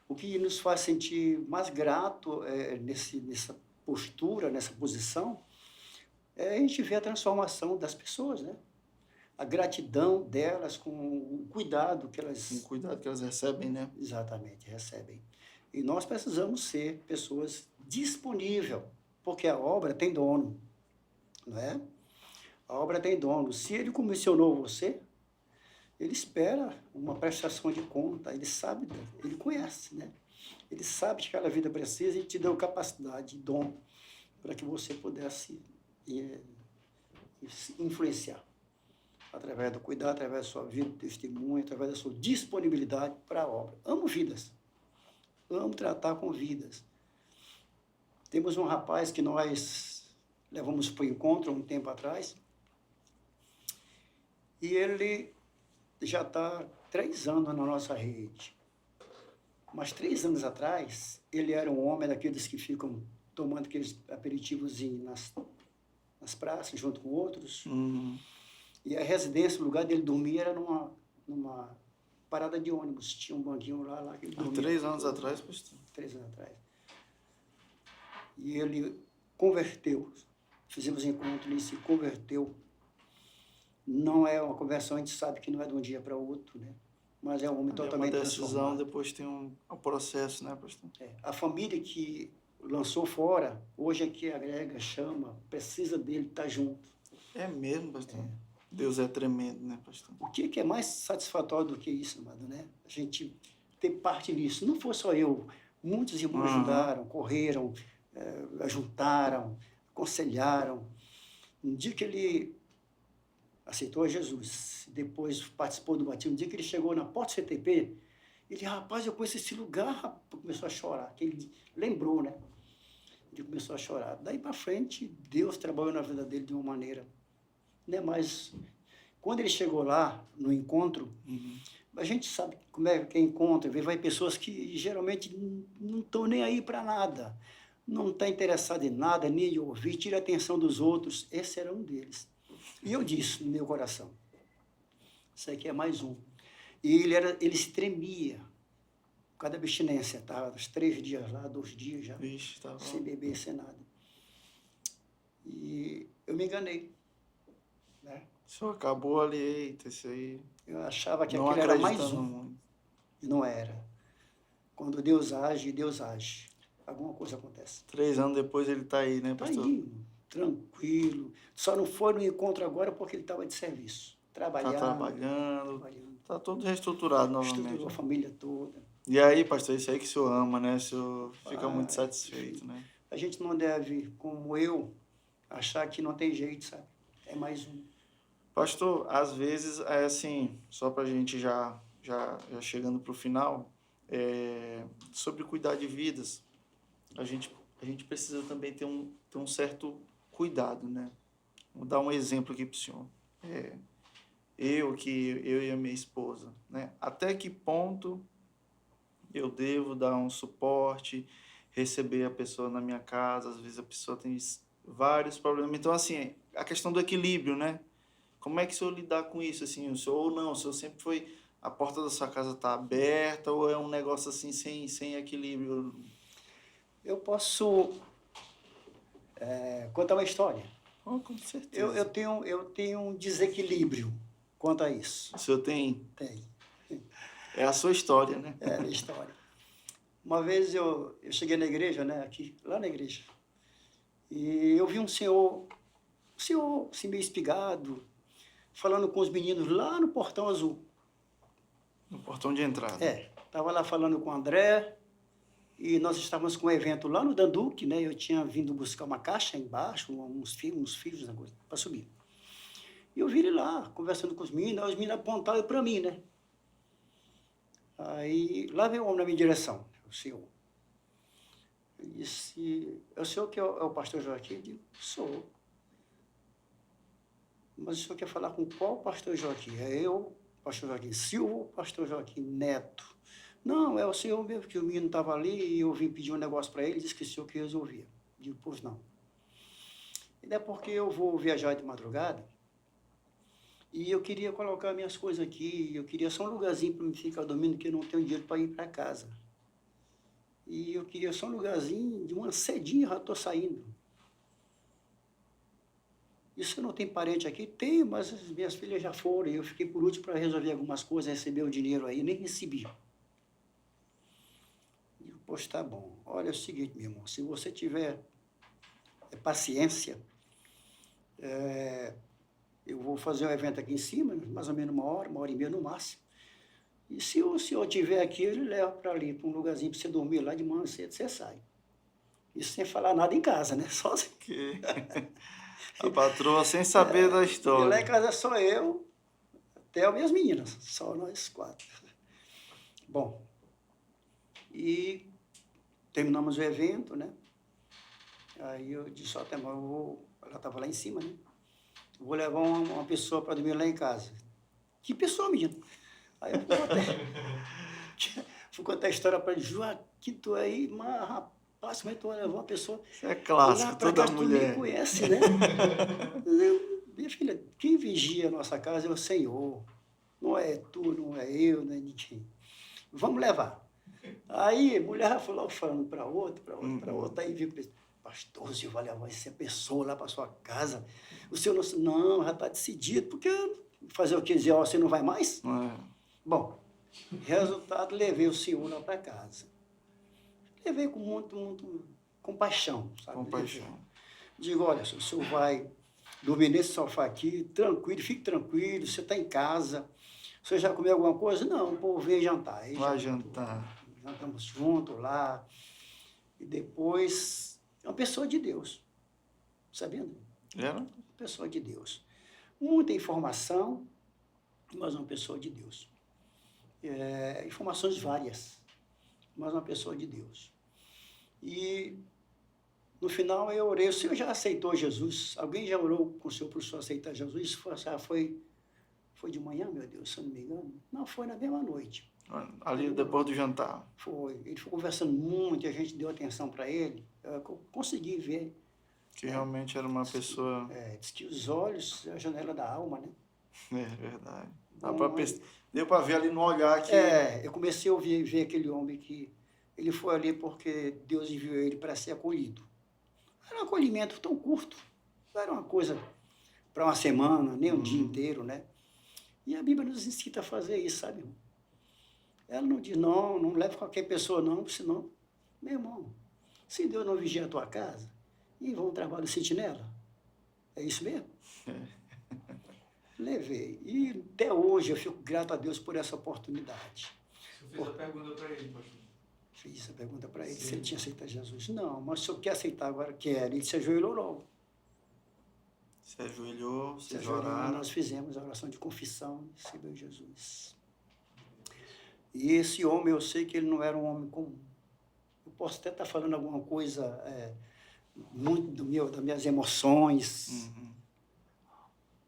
o que nos faz sentir mais grato nessa postura, nessa posição, é a gente ver a transformação das pessoas, né? A gratidão delas com o cuidado que elas... O cuidado que elas recebem, né? Exatamente, recebem. E nós precisamos ser pessoas disponíveis, porque a obra tem dono, não é? A obra tem dono. Se ele comissionou você, ele espera uma prestação de conta, ele sabe, ele conhece, né? Ele sabe que aquela vida precisa e te deu capacidade, dom, para que você pudesse influenciar através do cuidado, através da sua vida, do testemunho, através da sua disponibilidade para a obra. Amo vidas. Amo tratar com vidas. Temos um rapaz que nós levamos para o encontro um tempo atrás, e ele já está 3 anos na nossa rede. Mas 3 anos atrás, ele era um homem daqueles que ficam tomando aqueles aperitivos nas praças, junto com outros. E a residência, o lugar dele dormir era numa parada de ônibus. Tinha um banquinho lá que ele dormia. 3 anos atrás, pastor? 3 anos atrás. E ele converteu. Fizemos encontro, ele se converteu. Não é uma conversão, a gente sabe que não é de um dia para o outro, né? Mas é um homem totalmente transformado. É uma decisão, transformado. Depois tem um processo, né, pastor? A família que lançou fora, hoje é que agrega, chama, precisa dele, está junto. É mesmo, pastor? Deus é tremendo, né, pastor? O que é mais satisfatório do que isso, amado, né? A gente ter parte nisso. Não foi só eu. Muitos irmãos ajudaram, correram, ajuntaram, aconselharam. Um dia que ele aceitou Jesus, depois participou do batismo, um dia que ele chegou na porta do CTP, ele, rapaz, eu conheço esse lugar, rapaz. Começou a chorar, que ele lembrou, né? Ele começou a chorar. Daí para frente, Deus trabalhou na vida dele de uma maneira, né? Mas quando ele chegou lá, no encontro, a gente sabe como é que é encontro, vai pessoas que geralmente não estão nem aí para nada, não está interessado em nada, nem em ouvir, tira a atenção dos outros. Esse era um deles. E eu disse no meu coração, isso aqui é mais um. E ele se tremia, por causa da abstinência, estava uns 3 dias lá, 2 dias já, Vixe, tá sem beber, sem nada. E eu me enganei, né? Só acabou ali, eita, isso aí. Eu achava que Não aquilo era mais acreditando um, muito. e não era. Quando Deus age, alguma coisa acontece. 3 anos depois ele tá aí, né, Está pastor? aí, tranquilo. Só não foi no encontro agora porque ele estava de serviço. Tá Trabalhando, trabalhando, tá todo reestruturado novamente. estruturou a família toda. E aí, pastor, isso aí que o senhor ama, né? O senhor fica muito Ah, satisfeito, né? A gente não deve, como eu, achar que não tem jeito, sabe? É mais um. Pastor, às vezes, é assim, só pra gente já chegando pro final, sobre cuidar de vidas, a gente precisa também ter um certo cuidado, né? Vou dar um exemplo aqui pro senhor. Eu e a minha esposa, né? Até que ponto eu devo dar um suporte, receber a pessoa na minha casa, às vezes a pessoa tem vários problemas. Então, assim, a questão do equilíbrio, né? Como é que o senhor lidar com isso, assim? O senhor ou não? O senhor sempre foi... A porta da sua casa tá aberta ou é um negócio assim sem equilíbrio? Eu posso contar uma história. Oh, com certeza. Eu tenho um desequilíbrio quanto a isso. O senhor tem... Tem. É a sua história, né? É a minha história. Uma vez eu cheguei na igreja, né, aqui, lá na igreja, e eu vi um senhor assim, meio espigado, falando com os meninos lá no Portão Azul. No portão de entrada. Estava lá falando com o André, e nós estávamos com um evento lá no Danduque, né, eu tinha vindo buscar uma caixa embaixo, uns fios, para subir. E eu vi ele lá, conversando com os meninos apontaram para mim, né. Aí, lá veio um homem na minha direção, o senhor. Ele disse, é o senhor que é o pastor Joaquim? Eu digo, sou. Mas o senhor quer falar com qual pastor Joaquim? É eu, pastor Joaquim Silva ou pastor Joaquim Neto? Não, é o senhor mesmo, que o menino estava ali e eu vim pedir um negócio para ele e disse que o senhor que resolvia. Eu digo, pois não. E é porque eu vou viajar de madrugada e eu queria colocar minhas coisas aqui, eu queria só um lugarzinho para me ficar dormindo, que eu não tenho dinheiro para ir para casa. E eu queria só um lugarzinho, de uma cedinha já estou saindo. E você não tem parente aqui? Tenho, mas as minhas filhas já foram, e eu fiquei por último para resolver algumas coisas, receber o dinheiro aí, nem recebi. E digo, pois tá bom. Olha, é o seguinte, meu irmão, se você tiver paciência, eu vou fazer um evento aqui em cima, mais ou menos 1 hora e meia no máximo. E se o senhor estiver aqui, ele leva para ali, para um lugarzinho para você dormir lá de manhã cedo, você sai. Isso sem falar nada em casa, né? Só assim. Que... A patroa sem saber da E história. lá em casa só eu, até as minhas meninas, só nós 4. Bom, e terminamos o evento, né? Aí eu disse, ó, ela estava lá em cima, né? Eu vou levar uma pessoa para dormir lá em casa. Que pessoa, menino? Aí eu fui contar a história para ele, Joaquim, tu aí, mas rapaz, como é que tu vai levar uma pessoa Isso é clássico, lá para toda cá, tu mulher. me conhece, né? Minha filha, quem vigia a nossa casa é o Senhor. Não é tu, não é eu, não é ninguém. Vamos levar. Aí, a mulher foi logo falando para outra, aí viu, pastor, o senhor vai levar essa pessoa lá para sua casa. O senhor não, já está decidido, porque fazer o que dizer, ó, você não vai mais? Bom, resultado, levei o senhor lá para casa. Levei com muito compaixão, sabe? Compaixão. Digo, olha, o senhor vai dormir nesse sofá aqui, tranquilo, fique tranquilo, você está em casa. Você já comeu alguma coisa? Não, pô, vem jantar. Aí Vai jantar. jantamos juntos lá. E depois, é uma pessoa de Deus, sabendo? Era? Pessoa de Deus. Muita informação, mas uma pessoa de Deus. Informações várias, mas uma pessoa de Deus. E no final eu orei, o senhor já aceitou Jesus? Alguém já orou com o senhor para o senhor aceitar Jesus? Foi de manhã, meu Deus, se eu não me engano? Não, foi na mesma noite. Ali depois do jantar. Foi. Ele foi conversando muito, a gente deu atenção para ele. Eu consegui ver. Que realmente era uma pessoa... Diz que os olhos é a janela da alma, né? É verdade. Bom, Deu para ver ali no olhar que... eu comecei a ver aquele homem que ele foi ali porque Deus enviou ele para ser acolhido. Era um acolhimento tão curto, não era uma coisa para uma semana, nem um dia inteiro, né? E a Bíblia nos incita a fazer isso, sabe, irmão? Ela não diz, não leve qualquer pessoa, não, senão, meu irmão, se Deus não vigia a tua casa, e vão trabalhar de sentinela. É isso mesmo? Levei. E até hoje eu fico grato a Deus por essa oportunidade. Você fez a pergunta para ele, pastor? Fiz essa pergunta para ele, Sim. se ele tinha aceitado Jesus. Não, mas se eu quer aceitar agora, quero. Ele se ajoelhou logo. Se ajoelhou, Se vocês ajoelhou, oraram. nós fizemos a oração de confissão, recebeu Jesus. E esse homem, eu sei que ele não era um homem comum. Eu posso até estar falando alguma coisa muito das minhas emoções.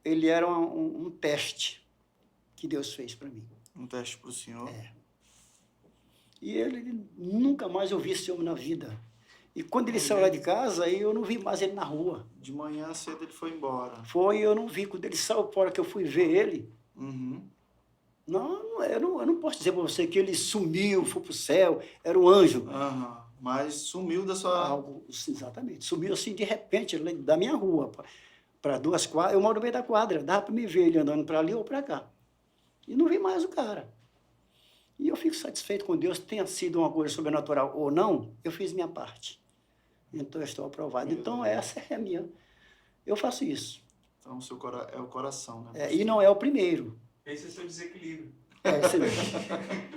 Ele era um teste que Deus fez para mim. Um teste para o senhor. E ele nunca mais eu vi esse homem na vida. E quando ele saiu lá de casa, aí eu não vi mais ele na rua. De manhã cedo ele foi embora. Eu não vi. Quando ele saiu fora que eu fui ver ele, eu não posso dizer para você que ele sumiu, foi para o céu, era um anjo. Mas sumiu da sua... Algo, exatamente. Sumiu assim de repente, da minha rua, para 2 quadras. Eu moro no meio da quadra, dava para me ver ele andando para ali ou para cá. E não vi mais o cara. E eu fico satisfeito com Deus, tenha sido uma coisa sobrenatural ou não, eu fiz minha parte. Então eu estou aprovado. Então essa é a minha. Eu faço isso. Então o seu é o coração, né? E não é o primeiro. Esse é seu desequilíbrio. Esse mesmo.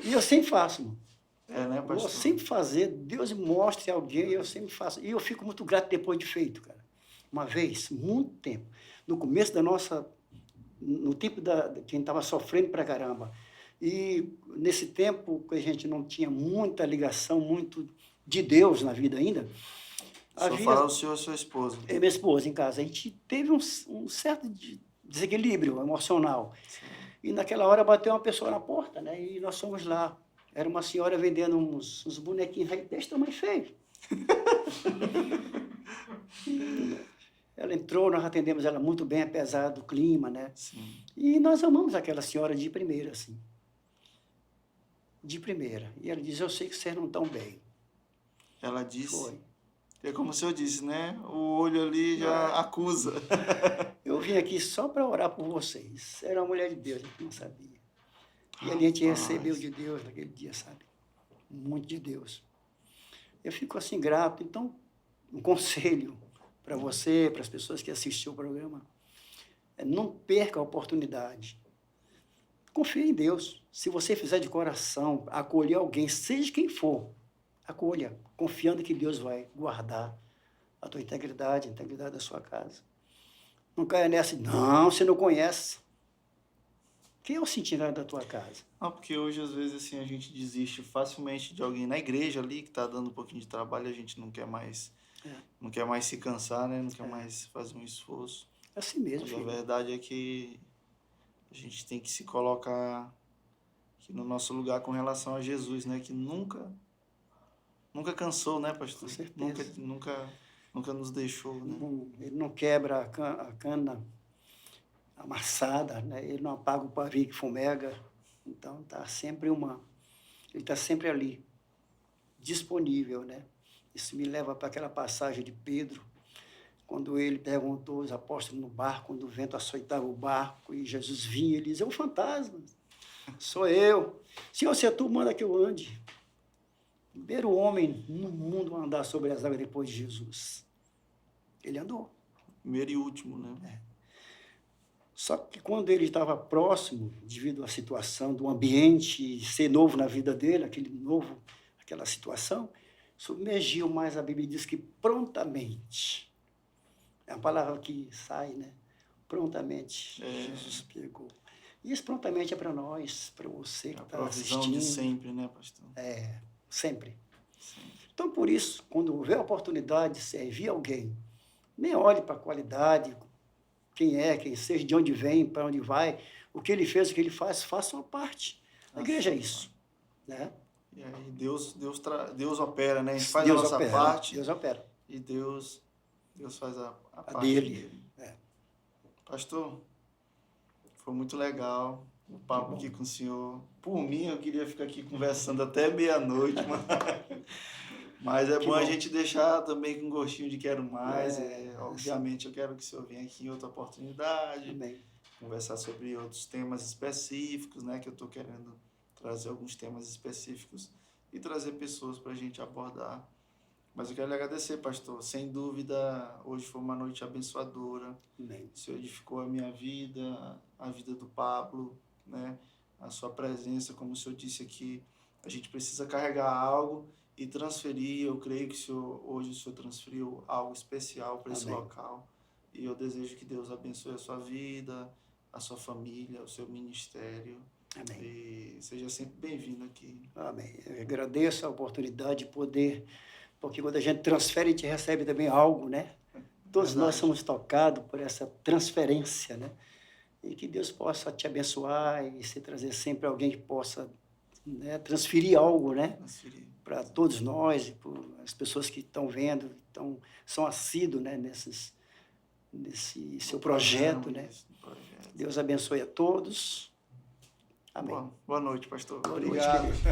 E eu sempre faço, mano. Né, pastor? Eu vou sempre fazer, Deus me mostre alguém, eu sempre faço. E eu fico muito grato depois de feito, cara. Uma vez, muito tempo, no começo da nossa, no tempo que a gente estava sofrendo pra caramba, e nesse tempo que a gente não tinha muita ligação, muito de Deus na vida ainda, Só fala o senhor e a sua esposa. Eu e minha esposa em casa, a gente teve um certo desequilíbrio emocional. Sim. E naquela hora bateu uma pessoa na porta, né? E nós fomos lá. Era uma senhora vendendo uns bonequinhos desse tamanho feio. Ela entrou, nós atendemos ela muito bem, apesar do clima, né? Sim. E nós amamos aquela senhora de primeira, assim. De primeira. E ela diz, eu sei que vocês não estão bem. Ela disse? Foi. É como o senhor disse, né? O olho ali já acusa. Eu vim aqui só para orar por vocês. Era uma mulher de Deus, a gente não sabia. E ali a gente recebeu de Deus naquele dia, sabe? Muito de Deus. Eu fico assim grato. Então, um conselho para você, para as pessoas que assistiram o programa, não perca a oportunidade. Confie em Deus. Se você fizer de coração, acolher alguém, seja quem for, acolha, confiando que Deus vai guardar a tua integridade, a integridade da sua casa. Não caia nessa, não, você não conhece. Quem é o sentinela da tua casa? Não, porque hoje, às vezes, assim, a gente desiste facilmente de alguém na igreja ali, que está dando um pouquinho de trabalho, a gente não quer mais, não quer mais se cansar, né? Não quer mais fazer um esforço. É assim mesmo, Mas filho. a verdade é que a gente tem que se colocar aqui no nosso lugar com relação a Jesus, né? Que nunca cansou, né, pastor? Com certeza. Nunca nos deixou, né? Ele não quebra a cana amassada, né? Ele não apaga o pavio que fumega. Então, ele está sempre ali, disponível, né? Isso me leva para aquela passagem de Pedro, quando ele perguntou aos apóstolos no barco, quando o vento açoitava o barco, e Jesus vinha, ele dizia, é um fantasma, sou eu. Senhor, se é tu, manda que eu ande. Primeiro homem no mundo a andar sobre as águas depois de Jesus. Ele andou. Primeiro e último, né? Só que quando ele estava próximo, devido à situação do ambiente, ser novo na vida dele, aquela situação, submergiu mais. A Bíblia diz que prontamente, é a palavra que sai, né? Prontamente, Jesus pegou. E isso prontamente é para nós, para você que está assistindo. A provisão de sempre, né, pastor? Sempre. Então, por isso, quando houver a oportunidade de servir alguém, nem olhe para a qualidade, quem seja, de onde vem, para onde vai, o que ele fez, o que ele faz, faça uma parte. A igreja é isso, né? E aí Deus opera, né? A gente faz Deus a nossa opera, parte. Deus opera. E Deus faz a parte dele. Pastor, foi muito legal o papo aqui com o senhor. Por mim, eu queria ficar aqui conversando até meia-noite, mas é bom a gente deixar também com gostinho de quero mais. Obviamente, eu quero que o senhor venha aqui em outra oportunidade, conversar sobre outros temas específicos, né? Que eu estou querendo trazer alguns temas específicos e trazer pessoas para a gente abordar. Mas eu quero lhe agradecer, pastor. Sem dúvida, hoje foi uma noite abençoadora. Amém. O senhor edificou a minha vida, a vida do Pablo, né? A sua presença, como o senhor disse aqui, a gente precisa carregar algo e transferir. Eu creio que hoje o senhor transferiu algo especial para esse local. E eu desejo que Deus abençoe a sua vida, a sua família, o seu ministério. Amém. E seja sempre bem-vindo aqui. Amém. Eu agradeço a oportunidade de poder, porque quando a gente transfere, a gente recebe também algo, né? Todos nós somos tocados por essa transferência, né? E que Deus possa te abençoar e se trazer sempre alguém que possa, né, transferir algo, né? Para todos nós, e as pessoas que estão vendo, são assíduos, né, nesse seu projeto, né? Deus abençoe a todos. Amém. Boa noite, pastor. Boa noite, obrigado. querido.